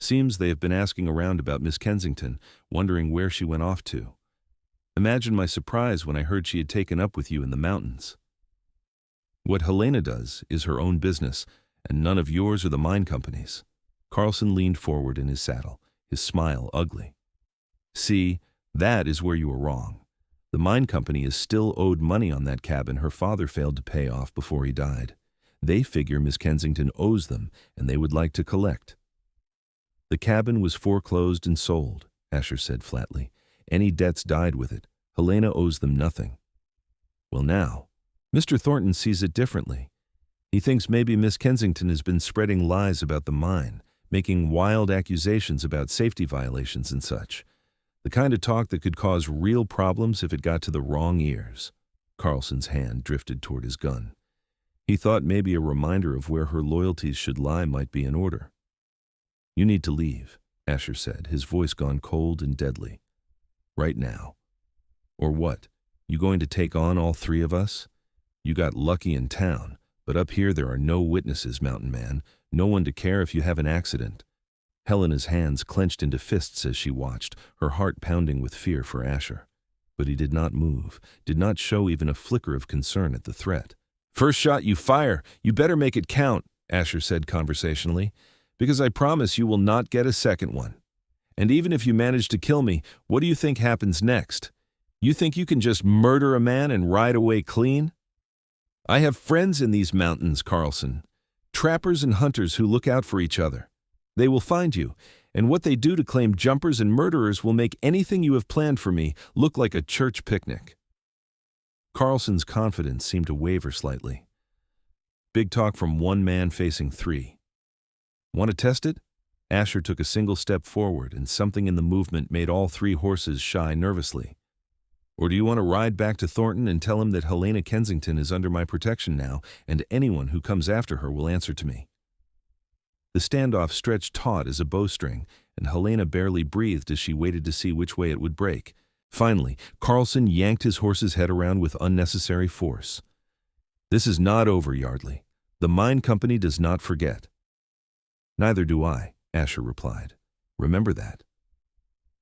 Seems they have been asking around about Miss Kensington, wondering where she went off to. Imagine my surprise when I heard she had taken up with you in the mountains. What Helena does is her own business, and none of yours or the mine company's. Carlson leaned forward in his saddle, his smile ugly. See, that is where you are wrong. The mine company is still owed money on that cabin her father failed to pay off before he died. They figure Miss Kensington owes them, and they would like to collect. The cabin was foreclosed and sold, Asher said flatly. Any debts died with it. Helena owes them nothing. Well now, Mr. Thornton sees it differently. He thinks maybe Miss Kensington has been spreading lies about the mine, making wild accusations about safety violations and such. The kind of talk that could cause real problems if it got to the wrong ears. Carlson's hand drifted toward his gun. He thought maybe a reminder of where her loyalties should lie might be in order. "You need to leave," Asher said, his voice gone cold and deadly. "Right now." "Or what? You going to take on all three of us? You got lucky in town, but up here there are no witnesses, Mountain Man, no one to care if you have an accident." Helena's hands clenched into fists as she watched, her heart pounding with fear for Asher. But he did not move, did not show even a flicker of concern at the threat. "First shot you fire, you better make it count," Asher said conversationally, "because I promise you will not get a second one. And even if you manage to kill me, what do you think happens next? You think you can just murder a man and ride away clean? I have friends in these mountains, Carlson. Trappers and hunters who look out for each other. They will find you, and what they do to claim jumpers and murderers will make anything you have planned for me look like a church picnic." Carlson's confidence seemed to waver slightly. Big talk from one man facing three. "Want to test it?" Asher took a single step forward, and something in the movement made all three horses shy nervously. "Or do you want to ride back to Thornton and tell him that Helena Kensington is under my protection now, and anyone who comes after her will answer to me?" The standoff stretched taut as a bowstring, and Helena barely breathed as she waited to see which way it would break. Finally, Carlson yanked his horse's head around with unnecessary force. "This is not over, Yardley. The mine company does not forget." "Neither do I," Asher replied. "Remember that."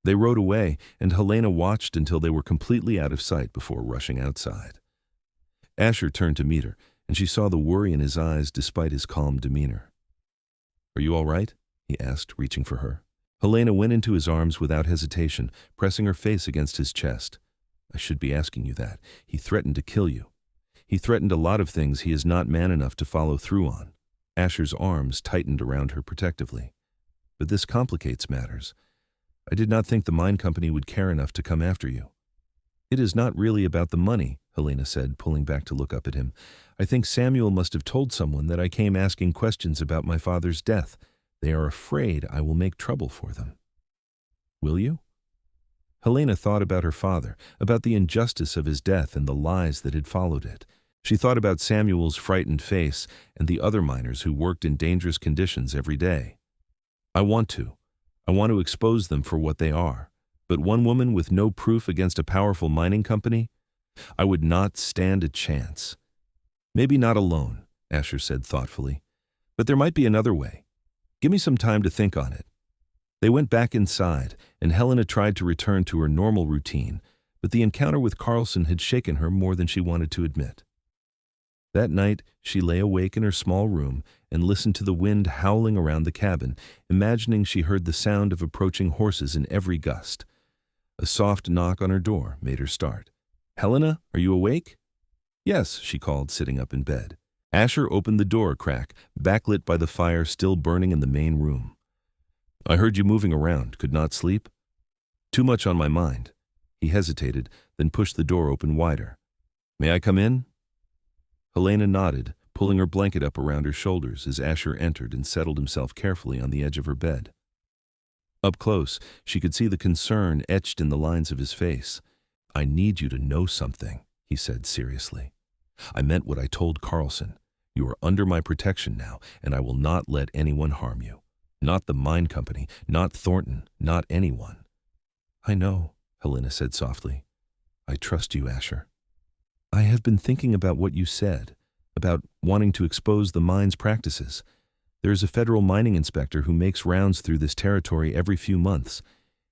They rode away, and Helena watched until they were completely out of sight before rushing outside. Asher turned to meet her, and she saw the worry in his eyes despite his calm demeanor. "Are you all right?" he asked, reaching for her. Helena went into his arms without hesitation, pressing her face against his chest. "I should be asking you that. He threatened to kill you. He threatened a lot of things he is not man enough to follow through on." Asher's arms tightened around her protectively. "But this complicates matters. I did not think the mine company would care enough to come after you." "It is not really about the money," Helena said, pulling back to look up at him. "I think Samuel must have told someone that I came asking questions about my father's death. They are afraid I will make trouble for them." "Will you?" Helena thought about her father, about the injustice of his death and the lies that had followed it. She thought about Samuel's frightened face and the other miners who worked in dangerous conditions every day. I want to expose them for what they are. But one woman with no proof against a powerful mining company? I would not stand a chance." "Maybe not alone," Asher said thoughtfully. "But there might be another way. Give me some time to think on it." They went back inside, and Helena tried to return to her normal routine, but the encounter with Carlson had shaken her more than she wanted to admit. That night, she lay awake in her small room and listened to the wind howling around the cabin, imagining she heard the sound of approaching horses in every gust. A soft knock on her door made her start. "Helena, are you awake?" "Yes," she called, sitting up in bed. Asher opened the door a crack, backlit by the fire still burning in the main room. "I heard you moving around. Could not sleep?" "Too much on my mind." He hesitated, then pushed the door open wider. "May I come in?" Helena nodded, pulling her blanket up around her shoulders as Asher entered and settled himself carefully on the edge of her bed. Up close, she could see the concern etched in the lines of his face. "I need you to know something," he said seriously. "I meant what I told Carlson. You are under my protection now, and I will not let anyone harm you. Not the mine company, not Thornton, not anyone." "I know," Helena said softly. "I trust you, Asher. I have been thinking about what you said, about wanting to expose the mine's practices. There is a federal mining inspector who makes rounds through this territory every few months.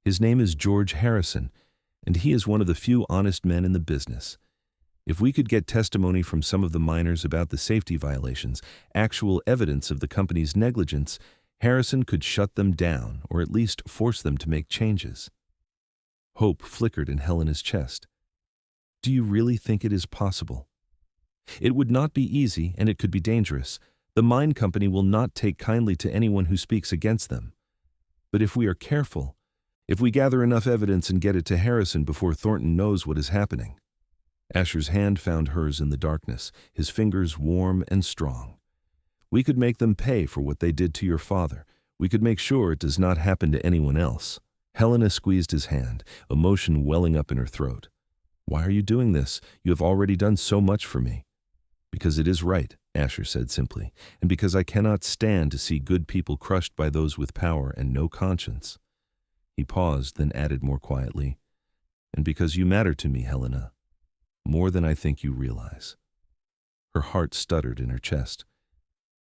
His name is George Harrison, and he is one of the few honest men in the business. If we could get testimony from some of the miners about the safety violations, actual evidence of the company's negligence, Harrison could shut them down or at least force them to make changes." Hope flickered in Helena's chest. "Do you really think it is possible?" "It would not be easy, and it could be dangerous. The mine company will not take kindly to anyone who speaks against them. But if we are careful, if we gather enough evidence and get it to Harrison before Thornton knows what is happening." Asher's hand found hers in the darkness, his fingers warm and strong. "We could make them pay for what they did to your father. We could make sure it does not happen to anyone else." Helena squeezed his hand, emotion welling up in her throat. Why are you doing this? You have already done so much for me. Because it is right, Asher said simply, and because I cannot stand to see good people crushed by those with power and no conscience. He paused, then added more quietly, and because you matter to me, Helena, more than I think you realize. Her heart stuttered in her chest.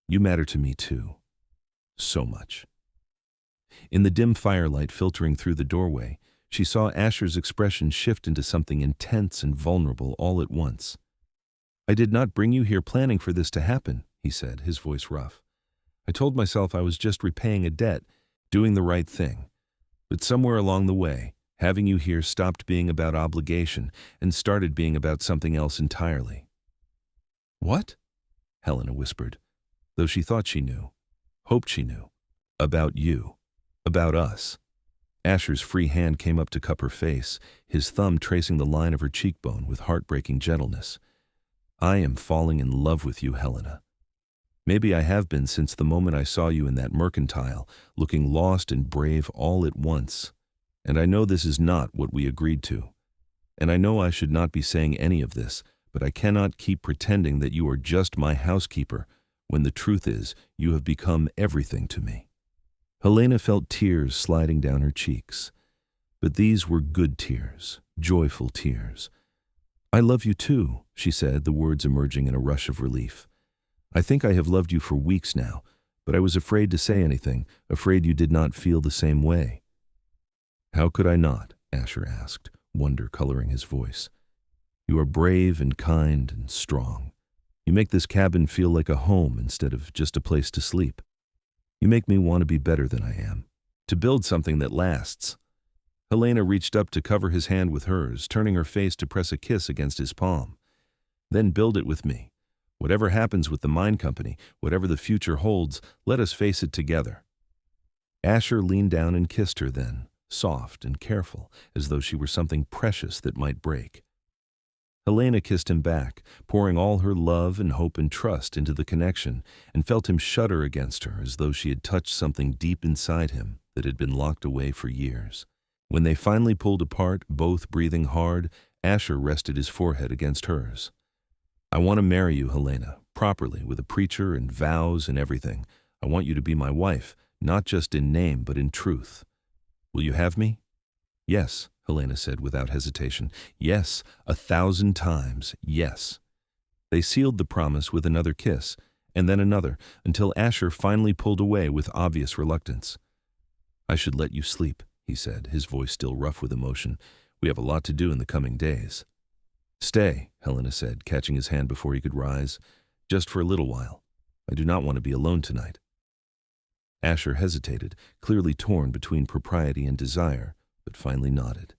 You matter to me too. So much. In the dim firelight filtering through the doorway, she saw Asher's expression shift into something intense and vulnerable all at once. I did not bring you here planning for this to happen, he said, his voice rough. I told myself I was just repaying a debt, doing the right thing. But somewhere along the way, having you here stopped being about obligation and started being about something else entirely. What? Helena whispered, though she thought she knew, hoped she knew. About you. About us. Asher's free hand came up to cup her face, his thumb tracing the line of her cheekbone with heartbreaking gentleness. I am falling in love with you, Helena. Maybe I have been since the moment I saw you in that mercantile, looking lost and brave all at once. And I know this is not what we agreed to. And I know I should not be saying any of this, but I cannot keep pretending that you are just my housekeeper, when the truth is, you have become everything to me. Helena felt tears sliding down her cheeks. But these were good tears, joyful tears. I love you too, she said, the words emerging in a rush of relief. I think I have loved you for weeks now, but I was afraid to say anything, afraid you did not feel the same way. How could I not? Asher asked, wonder coloring his voice. You are brave and kind and strong. You make this cabin feel like a home instead of just a place to sleep. You make me want to be better than I am, to build something that lasts. Helena reached up to cover his hand with hers, turning her face to press a kiss against his palm. Then build it with me. Whatever happens with the mine company, whatever the future holds, let us face it together. Asher leaned down and kissed her then, soft and careful, as though she were something precious that might break. Helena kissed him back, pouring all her love and hope and trust into the connection, and felt him shudder against her as though she had touched something deep inside him that had been locked away for years. When they finally pulled apart, both breathing hard, Asher rested his forehead against hers. I want to marry you, Helena, properly, with a preacher and vows and everything. I want you to be my wife, not just in name but in truth. Will you have me? Yes, Helena said without hesitation. Yes, 1,000 times, yes. They sealed the promise with another kiss, and then another, until Asher finally pulled away with obvious reluctance. I should let you sleep, he said, his voice still rough with emotion. We have a lot to do in the coming days. Stay, Helena said, catching his hand before he could rise. Just for a little while. I do not want to be alone tonight. Asher hesitated, clearly torn between propriety and desire, but finally nodded.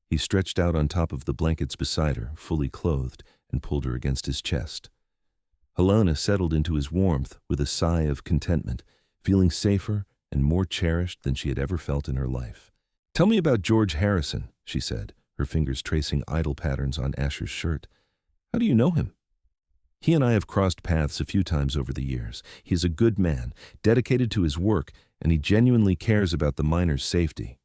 He stretched out on top of the blankets beside her, fully clothed, and pulled her against his chest. Helena settled into his warmth with a sigh of contentment, feeling safer and more cherished than she had ever felt in her life. Tell me about George Harrison, she said, her fingers tracing idle patterns on Asher's shirt. How do you know him? He and I have crossed paths a few times over the years. He is a good man, dedicated to his work, and he genuinely cares about the miners' safety.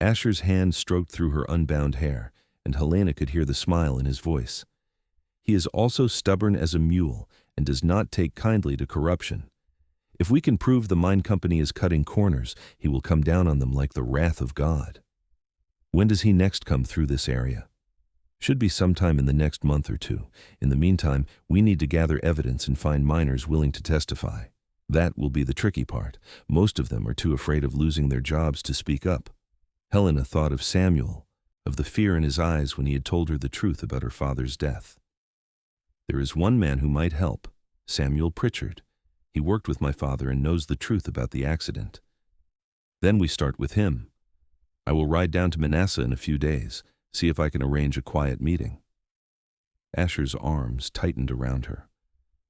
Asher's hand stroked through her unbound hair, and Helena could hear the smile in his voice. He is also stubborn as a mule and does not take kindly to corruption. If we can prove the mine company is cutting corners, he will come down on them like the wrath of God. When does he next come through this area? Should be sometime in the next month or two. In the meantime, we need to gather evidence and find miners willing to testify. That will be the tricky part. Most of them are too afraid of losing their jobs to speak up. Helena thought of Samuel, of the fear in his eyes when he had told her the truth about her father's death. There is one man who might help, Samuel Pritchard. He worked with my father and knows the truth about the accident. Then we start with him. I will ride down to Manasseh in a few days, see if I can arrange a quiet meeting. Asher's arms tightened around her.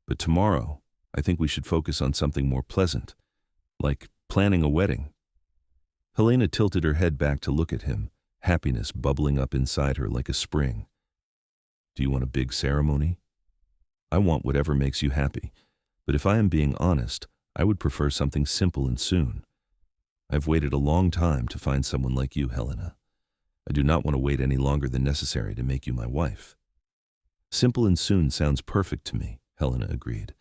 But tomorrow, I think we should focus on something more pleasant, like planning a wedding. Helena tilted her head back to look at him, happiness bubbling up inside her like a spring. Do you want a big ceremony? I want whatever makes you happy, but if I am being honest, I would prefer something simple and soon. I've waited a long time to find someone like you, Helena. I do not want to wait any longer than necessary to make you my wife." "Simple and soon sounds perfect to me," Helena agreed.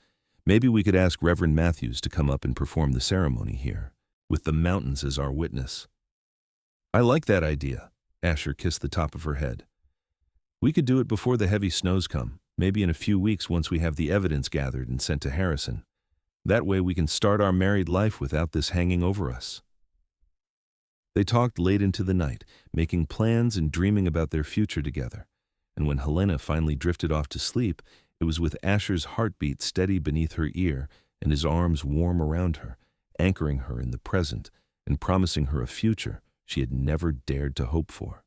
"Maybe we could ask Reverend Matthews to come up and perform the ceremony here, with the mountains as our witness." "I like that idea." Asher kissed the top of her head. "We could do it before the heavy snows come, maybe in a few weeks once we have the evidence gathered and sent to Harrison. That way we can start our married life without this hanging over us." They talked late into the night, making plans and dreaming about their future together. And when Helena finally drifted off to sleep, it was with Asher's heartbeat steady beneath her ear and his arms warm around her, anchoring her in the present and promising her a future she had never dared to hope for.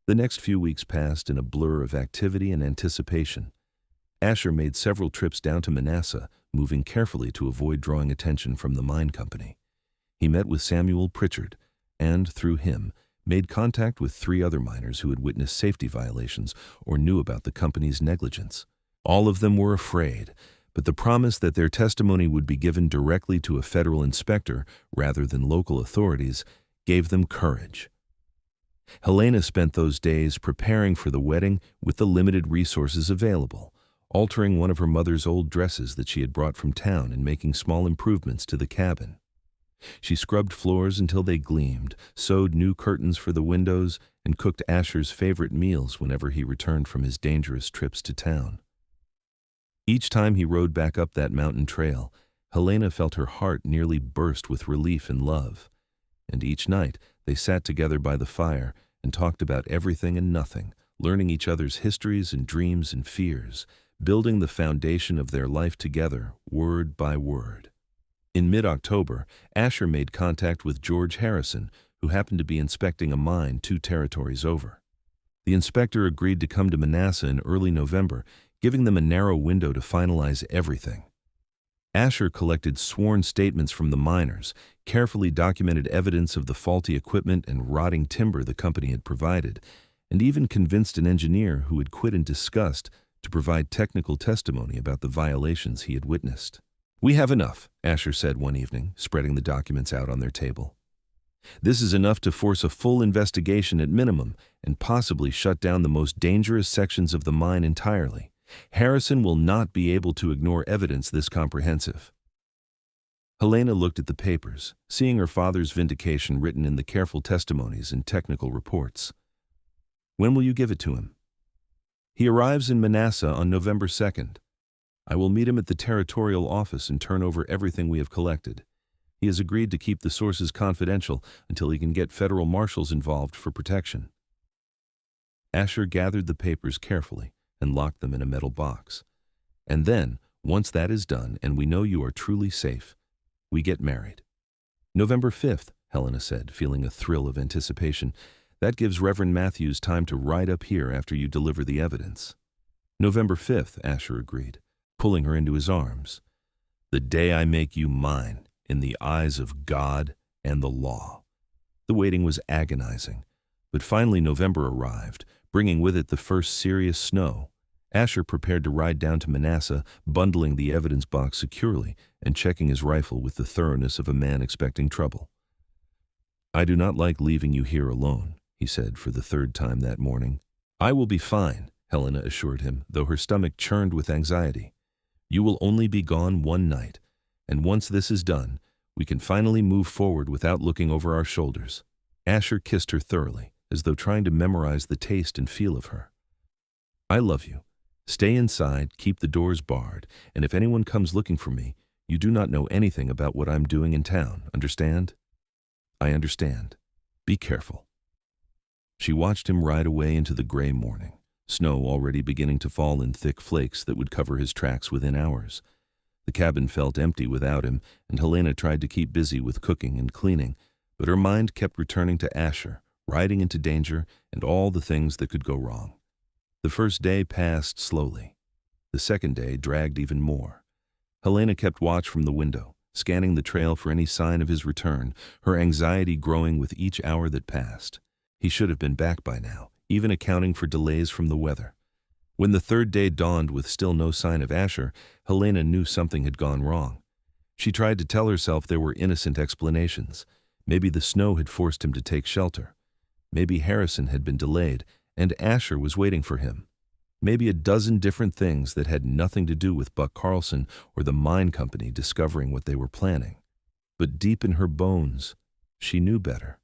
The next few weeks passed in a blur of activity and anticipation. Asher made several trips down to Manasseh, moving carefully to avoid drawing attention from the mine company. He met with Samuel Pritchard, and, through him, made contact with 3 other miners who had witnessed safety violations or knew about the company's negligence. All of them were afraid, but the promise that their testimony would be given directly to a federal inspector rather than local authorities gave them courage. Helena spent those days preparing for the wedding with the limited resources available, altering one of her mother's old dresses that she had brought from town and making small improvements to the cabin. She scrubbed floors until they gleamed, sewed new curtains for the windows, and cooked Asher's favorite meals whenever he returned from his dangerous trips to town. Each time he rode back up that mountain trail, Helena felt her heart nearly burst with relief and love. And each night they sat together by the fire and talked about everything and nothing, learning each other's histories and dreams and fears, building the foundation of their life together, word by word. In mid-October, Asher made contact with George Harrison, who happened to be inspecting a mine 2 territories over. The inspector agreed to come to Manasseh in early November, giving them a narrow window to finalize everything. Asher collected sworn statements from the miners, carefully documented evidence of the faulty equipment and rotting timber the company had provided, and even convinced an engineer who had quit in disgust to provide technical testimony about the violations he had witnessed. "We have enough," Asher said one evening, spreading the documents out on their table. "This is enough to force a full investigation at minimum and possibly shut down the most dangerous sections of the mine entirely. Harrison will not be able to ignore evidence this comprehensive." Helena looked at the papers, seeing her father's vindication written in the careful testimonies and technical reports. "When will you give it to him?" "He arrives in Manasseh on November 2nd. I will meet him at the territorial office and turn over everything we have collected. He has agreed to keep the sources confidential until he can get federal marshals involved for protection." Asher gathered the papers carefully and locked them in a metal box. "And then, once that is done and we know you are truly safe, we get married." "November 5th, Helena said, feeling a thrill of anticipation. "That gives Reverend Matthews time to ride up here after you deliver the evidence." "November 5th, Asher agreed, pulling her into his arms. "The day I make you mine, in the eyes of God and the law." The waiting was agonizing, but finally November arrived, bringing with it the first serious snow. Asher prepared to ride down to Manasseh, bundling the evidence box securely and checking his rifle with the thoroughness of a man expecting trouble. "I do not like leaving you here alone," he said for the 3rd time that morning. "I will be fine," Helena assured him, though her stomach churned with anxiety. "You will only be gone 1 night, and once this is done, we can finally move forward without looking over our shoulders." Asher kissed her thoroughly, as though trying to memorize the taste and feel of her. "I love you. Stay inside, keep the doors barred, and if anyone comes looking for me, you do not know anything about what I'm doing in town, understand?" "I understand. Be careful." She watched him ride away into the gray morning, snow already beginning to fall in thick flakes that would cover his tracks within hours. The cabin felt empty without him, and Helena tried to keep busy with cooking and cleaning, but her mind kept returning to Asher, riding into danger, and all the things that could go wrong. The first day passed slowly. The second day dragged even more. Helena kept watch from the window, scanning the trail for any sign of his return, her anxiety growing with each hour that passed. He should have been back by now, even accounting for delays from the weather. When the third day dawned with still no sign of Asher, Helena knew something had gone wrong. She tried to tell herself there were innocent explanations. Maybe the snow had forced him to take shelter. Maybe Harrison had been delayed, and Asher was waiting for him. Maybe a dozen different things that had nothing to do with Buck Carlson or the mine company discovering what they were planning. But deep in her bones, she knew better.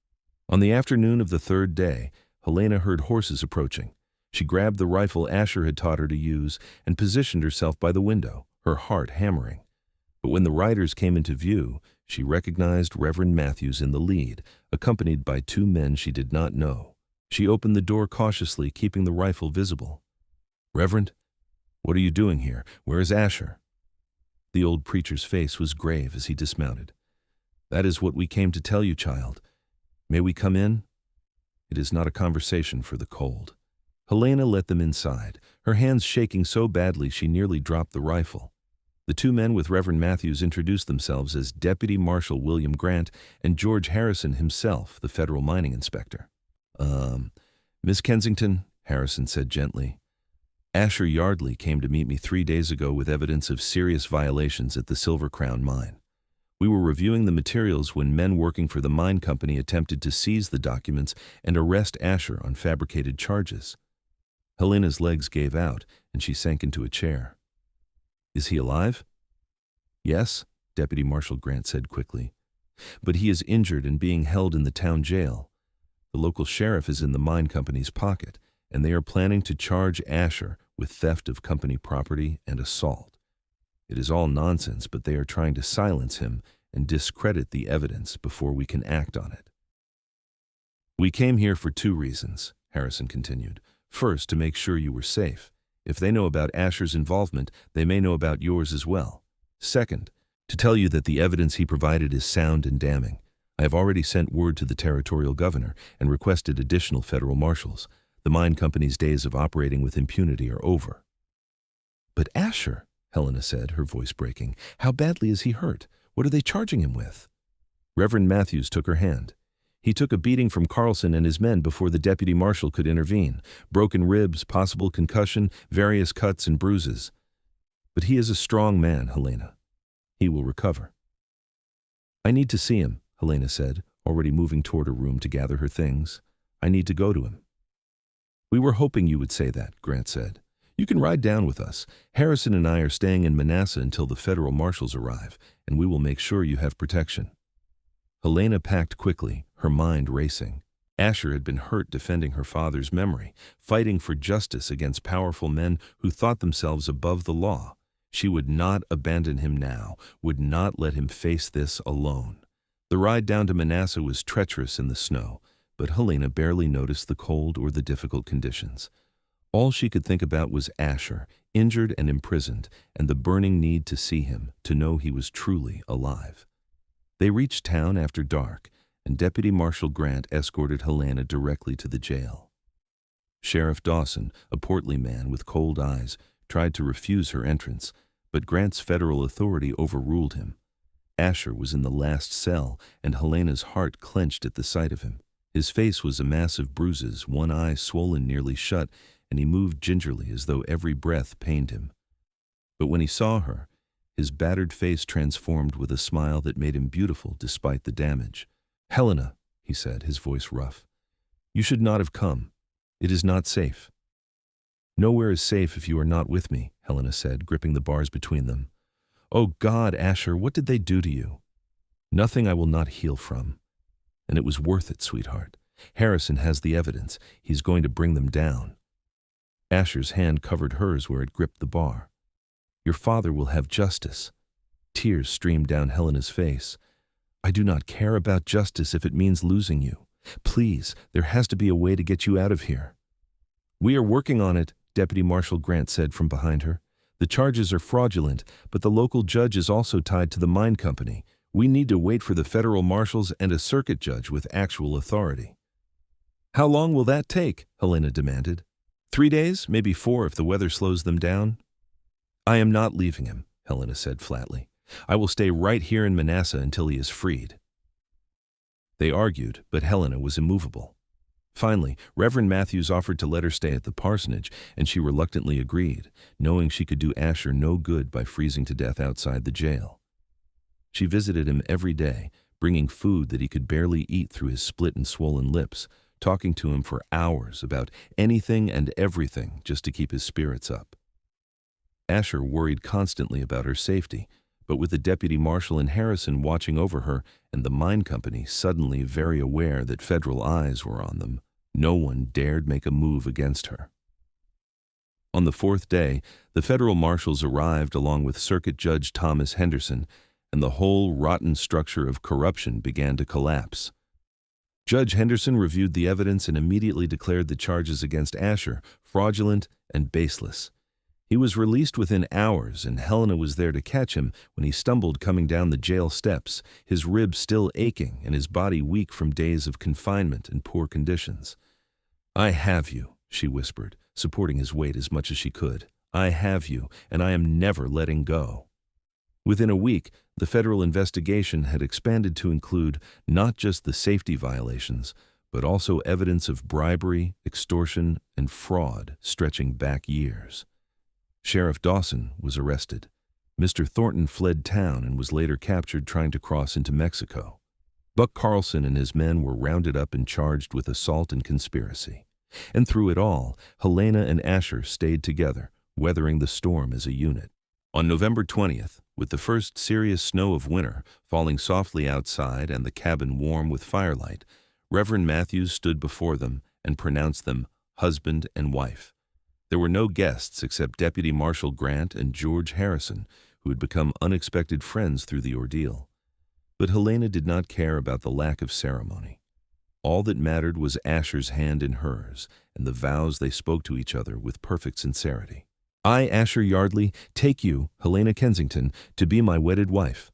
On the afternoon of the third day, Helena heard horses approaching. She grabbed the rifle Asher had taught her to use and positioned herself by the window, her heart hammering. But when the riders came into view, she recognized Reverend Matthews in the lead, accompanied by two men she did not know. She opened the door cautiously, keeping the rifle visible. "Reverend, what are you doing here? Where is Asher?" The old preacher's face was grave as he dismounted. "That is what we came to tell you, child. May we come in?" "It is not a conversation for the cold." Helena let them inside, her hands shaking so badly she nearly dropped the rifle. The two men with Reverend Matthews introduced themselves as Deputy Marshal William Grant and George Harrison himself, the federal mining inspector. Miss Kensington," Harrison said gently, "Asher Yardley came to meet me 3 days ago with evidence of serious violations at the Silver Crown mine. We were reviewing the materials when men working for the mine company attempted to seize the documents and arrest Asher on fabricated charges." Helena's legs gave out, and she sank into a chair. "Is he alive?" "Yes," Deputy Marshal Grant said quickly. "But he is injured and being held in the town jail. The local sheriff is in the mine company's pocket, and they are planning to charge Asher with theft of company property and assault. It is all nonsense, but they are trying to silence him and discredit the evidence before we can act on it." "We came here for 2 reasons," Harrison continued. "First, to make sure you were safe. If they know about Asher's involvement, they may know about yours as well. Second, to tell you that the evidence he provided is sound and damning. I have already sent word to the territorial governor and requested additional federal marshals. The mine company's days of operating with impunity are over." "But Asher," Helena said, her voice breaking, "how badly is he hurt? What are they charging him with?" Reverend Matthews took her hand. "He took a beating from Carlson and his men before the deputy marshal could intervene. Broken ribs, possible concussion, various cuts and bruises. But he is a strong man, Helena. He will recover." "I need to see him," Helena said, already moving toward her room to gather her things. "I need to go to him." "We were hoping you would say that," Grant said. "You can ride down with us. Harrison and I are staying in Manassas until the federal marshals arrive, and we will make sure you have protection." Helena packed quickly, her mind racing. Asher had been hurt defending her father's memory, fighting for justice against powerful men who thought themselves above the law. She would not abandon him now, would not let him face this alone. The ride down to Manassas was treacherous in the snow, but Helena barely noticed the cold or the difficult conditions. All she could think about was Asher, injured and imprisoned, and the burning need to see him, to know he was truly alive. They reached town after dark, and Deputy Marshal Grant escorted Helena directly to the jail. Sheriff Dawson, a portly man with cold eyes, tried to refuse her entrance, but Grant's federal authority overruled him. Asher was in the last cell, and Helena's heart clenched at the sight of him. His face was a mass of bruises, one eye swollen nearly shut, and he moved gingerly as though every breath pained him. But when he saw her, his battered face transformed with a smile that made him beautiful despite the damage. "Helena," he said, his voice rough, "you should not have come. It is not safe." "Nowhere is safe if you are not with me," Helena said, gripping the bars between them. "Oh God, Asher, what did they do to you?" "Nothing I will not heal from. And it was worth it, sweetheart. Harrison has the evidence. He's going to bring them down." Asher's hand covered hers where it gripped the bar. "Your father will have justice." Tears streamed down Helena's face. "I do not care about justice if it means losing you. Please, there has to be a way to get you out of here." "We are working on it," Deputy Marshal Grant said from behind her. "The charges are fraudulent, but the local judge is also tied to the mine company. We need to wait for the federal marshals and a circuit judge with actual authority." "How long will that take?" Helena demanded. 3 days, maybe 4 if the weather slows them down." "I am not leaving him," Helena said flatly. "I will stay right here in Manassas until he is freed." They argued, but Helena was immovable. Finally, Reverend Matthews offered to let her stay at the parsonage, and she reluctantly agreed, knowing she could do Asher no good by freezing to death outside the jail. She visited him every day, bringing food that he could barely eat through his split and swollen lips, talking to him for hours about anything and everything just to keep his spirits up. Asher worried constantly about her safety, but with the deputy marshal in Harrison watching over her and the mine company suddenly very aware that federal eyes were on them, no one dared make a move against her. On the fourth day, the federal marshals arrived along with Circuit Judge Thomas Henderson, and the whole rotten structure of corruption began to collapse. Judge Henderson reviewed the evidence and immediately declared the charges against Asher fraudulent and baseless. He was released within hours, and Helena was there to catch him when he stumbled coming down the jail steps, his ribs still aching and his body weak from days of confinement and poor conditions. "I have you," she whispered, supporting his weight as much as she could. "I have you, and I am never letting go." Within a week, the federal investigation had expanded to include not just the safety violations, but also evidence of bribery, extortion, and fraud stretching back years. Sheriff Dawson was arrested. Mr. Thornton fled town and was later captured trying to cross into Mexico. Buck Carlson and his men were rounded up and charged with assault and conspiracy. And through it all, Helena and Asher stayed together, weathering the storm as a unit. On November 20th, with the first serious snow of winter falling softly outside and the cabin warm with firelight, Reverend Matthews stood before them and pronounced them husband and wife. There were no guests except Deputy Marshal Grant and George Harrison, who had become unexpected friends through the ordeal. But Helena did not care about the lack of ceremony. All that mattered was Asher's hand in hers and the vows they spoke to each other with perfect sincerity. "I, Asher Yardley, take you, Helena Kensington, to be my wedded wife.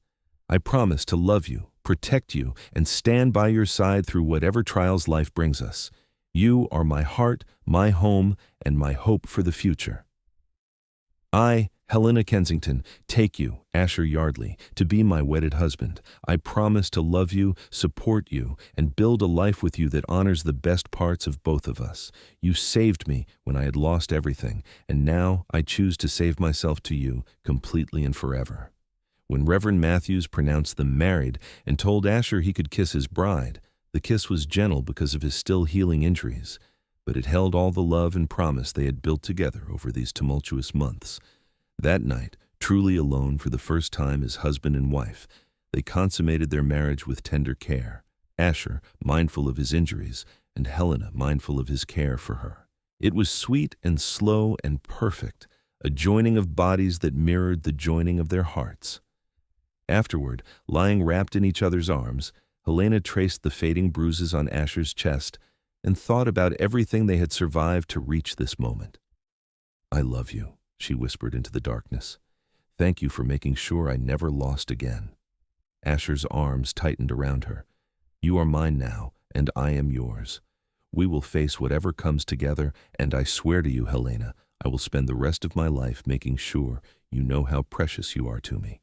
I promise to love you, protect you, and stand by your side through whatever trials life brings us. You are my heart, my home, and my hope for the future. I, Helena Kensington, take you, Asher Yardley, to be my wedded husband. I promise to love you, support you, and build a life with you that honors the best parts of both of us. You saved me when I had lost everything, and now I choose to save myself to you completely and forever." When Reverend Matthews pronounced them married and told Asher he could kiss his bride, the kiss was gentle because of his still healing injuries, but it held all the love and promise they had built together over these tumultuous months. That night, truly alone for the first time as husband and wife, they consummated their marriage with tender care, Asher mindful of his injuries, and Helena mindful of his care for her. It was sweet and slow and perfect, a joining of bodies that mirrored the joining of their hearts. Afterward, lying wrapped in each other's arms, Helena traced the fading bruises on Asher's chest and thought about everything they had survived to reach this moment. "I love you," she whispered into the darkness. "Thank you for making sure I never lost again." Asher's arms tightened around her. "You are mine now, and I am yours. We will face whatever comes together, and I swear to you, Helena, I will spend the rest of my life making sure you know how precious you are to me."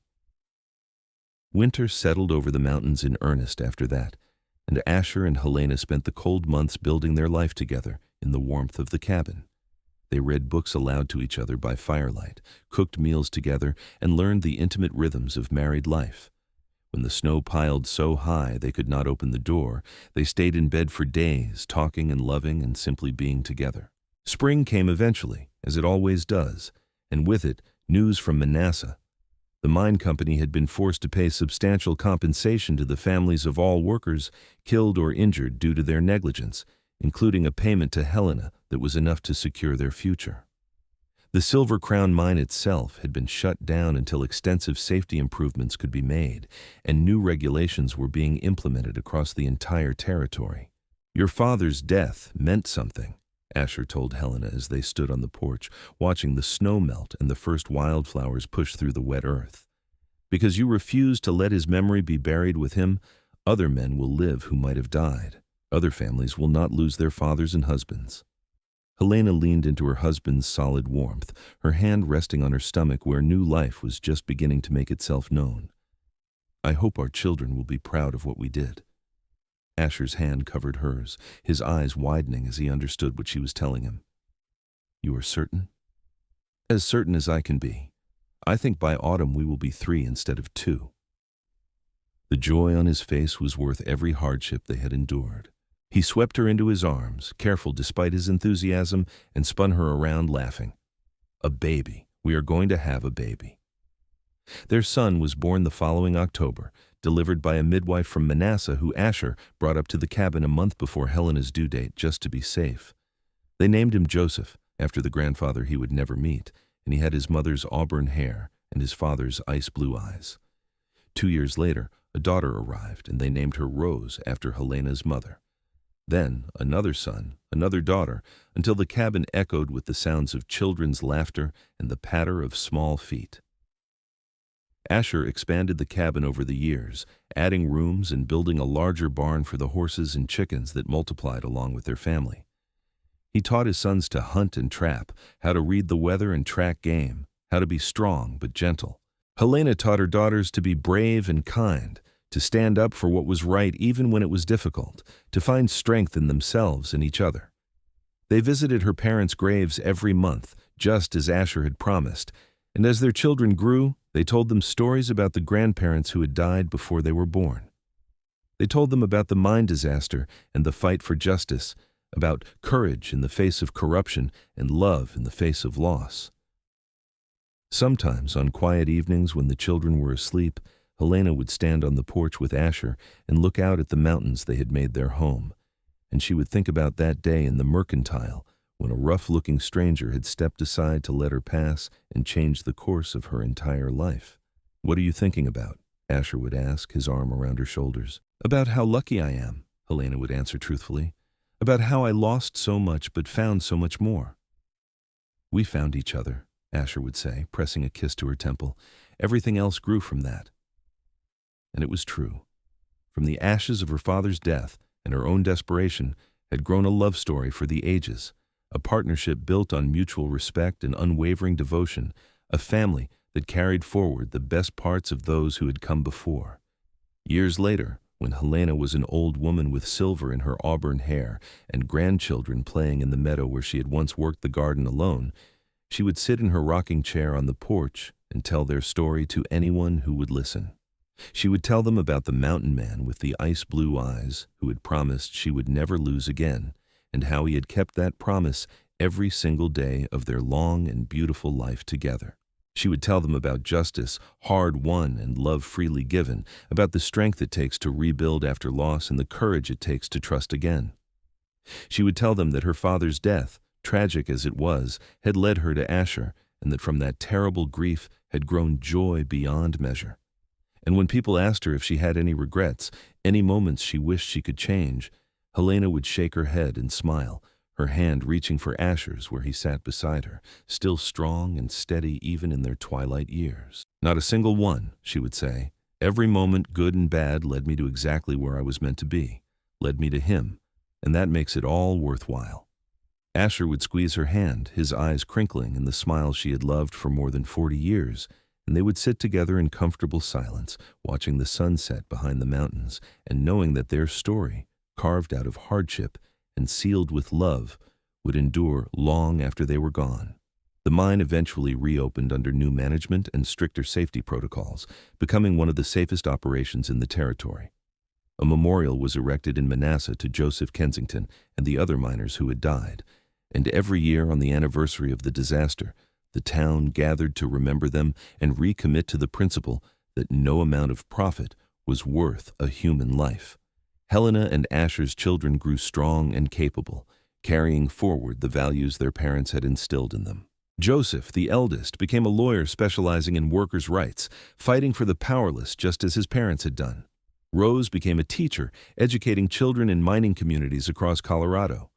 Winter settled over the mountains in earnest after that, and Asher and Helena spent the cold months building their life together in the warmth of the cabin. They read books aloud to each other by firelight, cooked meals together, and learned the intimate rhythms of married life. When the snow piled so high they could not open the door, they stayed in bed for days, talking and loving and simply being together. Spring came eventually, as it always does, and with it, news from Manasseh. The mine company had been forced to pay substantial compensation to the families of all workers killed or injured due to their negligence, including a payment to Helena that was enough to secure their future. The Silver Crown mine itself had been shut down until extensive safety improvements could be made, and new regulations were being implemented across the entire territory. "Your father's death meant something," Asher told Helena as they stood on the porch, watching the snow melt and the first wildflowers push through the wet earth. "Because you refused to let his memory be buried with him, other men will live who might have died. Other families will not lose their fathers and husbands." Helena leaned into her husband's solid warmth, her hand resting on her stomach where new life was just beginning to make itself known. "I hope our children will be proud of what we did." Asher's hand covered hers, his eyes widening as he understood what she was telling him. "You are certain?" "As certain as I can be. I think by autumn we will be 3 instead of 2. The joy on his face was worth every hardship they had endured. He swept her into his arms, careful despite his enthusiasm, and spun her around laughing. A baby. We are going to have a baby. Their son was born the following October, delivered by a midwife from Manasseh who Asher brought up to the cabin a month before Helena's due date just to be safe. They named him Joseph, after the grandfather he would never meet, and he had his mother's auburn hair and his father's ice-blue eyes. 2 years later, a daughter arrived, and they named her Rose after Helena's mother. Then another son, another daughter, until the cabin echoed with the sounds of children's laughter and the patter of small feet. Asher expanded the cabin over the years, adding rooms and building a larger barn for the horses and chickens that multiplied along with their family. He taught his sons to hunt and trap, how to read the weather and track game, how to be strong but gentle. Helena taught her daughters to be brave and kind, to stand up for what was right even when it was difficult, to find strength in themselves and each other. They visited her parents' graves every month, just as Asher had promised, and as their children grew, they told them stories about the grandparents who had died before they were born. They told them about the mine disaster and the fight for justice, about courage in the face of corruption and love in the face of loss. Sometimes, on quiet evenings when the children were asleep, Helena would stand on the porch with Asher and look out at the mountains they had made their home, and she would think about that day in the mercantile when a rough-looking stranger had stepped aside to let her pass and change the course of her entire life. "What are you thinking about?" Asher would ask, his arm around her shoulders. "About how lucky I am," Helena would answer truthfully. "About how I lost so much but found so much more." "We found each other," Asher would say, pressing a kiss to her temple. "Everything else grew from that." And it was true. From the ashes of her father's death and her own desperation had grown a love story for the ages, a partnership built on mutual respect and unwavering devotion, a family that carried forward the best parts of those who had come before. Years later, when Helena was an old woman with silver in her auburn hair and grandchildren playing in the meadow where she had once worked the garden alone, she would sit in her rocking chair on the porch and tell their story to anyone who would listen. She would tell them about the mountain man with the ice-blue eyes who had promised she would never lose again, and how he had kept that promise every single day of their long and beautiful life together. She would tell them about justice, hard won and love freely given, about the strength it takes to rebuild after loss and the courage it takes to trust again. She would tell them that her father's death, tragic as it was, had led her to Asher, and that from that terrible grief had grown joy beyond measure. And when people asked her if she had any regrets, any moments she wished she could change, Helena would shake her head and smile, her hand reaching for Asher's where he sat beside her, still strong and steady even in their twilight years. "Not a single one," she would say. "Every moment, good and bad, led me to exactly where I was meant to be, led me to him, and that makes it all worthwhile." Asher would squeeze her hand, his eyes crinkling in the smile she had loved for more than 40 years, and they would sit together in comfortable silence, watching the sunset behind the mountains, and knowing that their story, carved out of hardship and sealed with love, would endure long after they were gone. The mine eventually reopened under new management and stricter safety protocols, becoming one of the safest operations in the territory. A memorial was erected in Manasseh to Joseph Kensington and the other miners who had died, and every year on the anniversary of the disaster, the town gathered to remember them and recommit to the principle that no amount of profit was worth a human life. Helena and Asher's children grew strong and capable, carrying forward the values their parents had instilled in them. Joseph, the eldest, became a lawyer specializing in workers' rights, fighting for the powerless just as his parents had done. Rose became a teacher, educating children in mining communities across Colorado.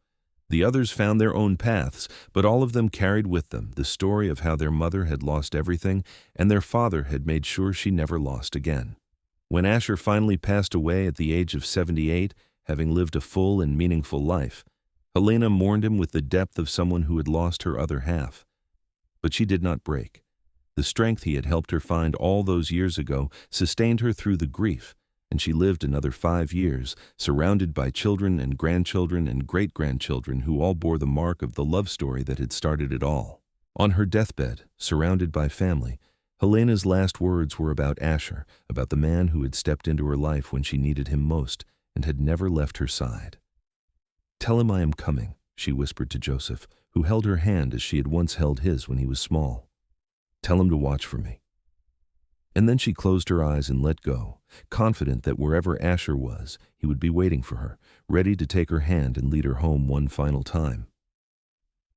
The others found their own paths, but all of them carried with them the story of how their mother had lost everything and their father had made sure she never lost again. When Asher finally passed away at the age of 78, having lived a full and meaningful life, Helena mourned him with the depth of someone who had lost her other half. But she did not break. The strength he had helped her find all those years ago sustained her through the grief, and she lived another 5 years, surrounded by children and grandchildren and great-grandchildren who all bore the mark of the love story that had started it all. On her deathbed, surrounded by family, Helena's last words were about Asher, about the man who had stepped into her life when she needed him most and had never left her side. "Tell him I am coming," she whispered to Joseph, who held her hand as she had once held his when he was small. "Tell him to watch for me." And then she closed her eyes and let go, confident that wherever Asher was, he would be waiting for her, ready to take her hand and lead her home one final time.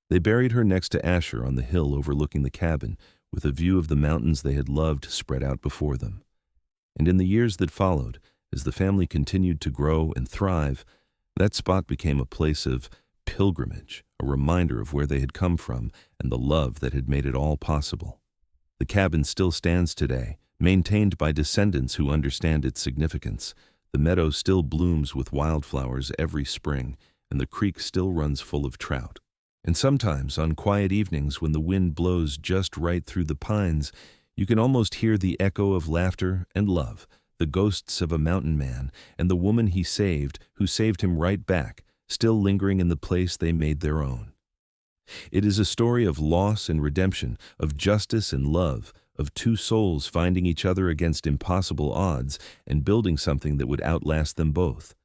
They buried her next to Asher on the hill overlooking the cabin, with a view of the mountains they had loved spread out before them. And in the years that followed, as the family continued to grow and thrive, that spot became a place of pilgrimage, a reminder of where they had come from and the love that had made it all possible. The cabin still stands today, maintained by descendants who understand its significance. The meadow still blooms with wildflowers every spring, and the creek still runs full of trout. And sometimes, on quiet evenings when the wind blows just right through the pines, you can almost hear the echo of laughter and love, the ghosts of a mountain man and the woman he saved who saved him right back, still lingering in the place they made their own. It is a story of loss and redemption, of justice and love, of two souls finding each other against impossible odds and building something that would outlast them both.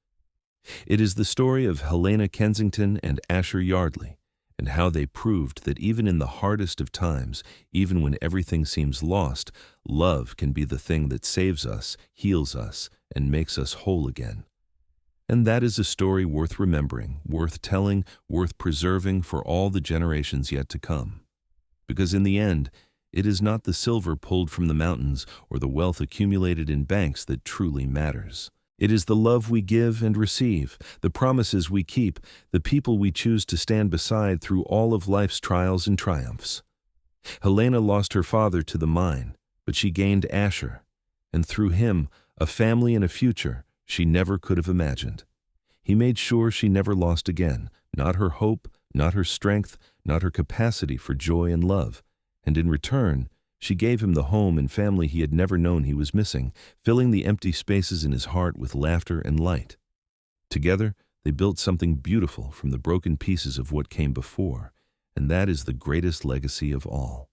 It is the story of Helena Kensington and Asher Yardley, and how they proved that even in the hardest of times, even when everything seems lost, love can be the thing that saves us, heals us, and makes us whole again. And that is a story worth remembering, worth telling, worth preserving for all the generations yet to come. Because in the end, it is not the silver pulled from the mountains or the wealth accumulated in banks that truly matters. It is the love we give and receive, the promises we keep, the people we choose to stand beside through all of life's trials and triumphs. Helena lost her father to the mine, but she gained Asher, and through him, a family and a future she never could have imagined. He made sure she never lost again, not her hope, not her strength, not her capacity for joy and love, and in return, she gave him the home and family he had never known he was missing, filling the empty spaces in his heart with laughter and light. Together, they built something beautiful from the broken pieces of what came before, and that is the greatest legacy of all.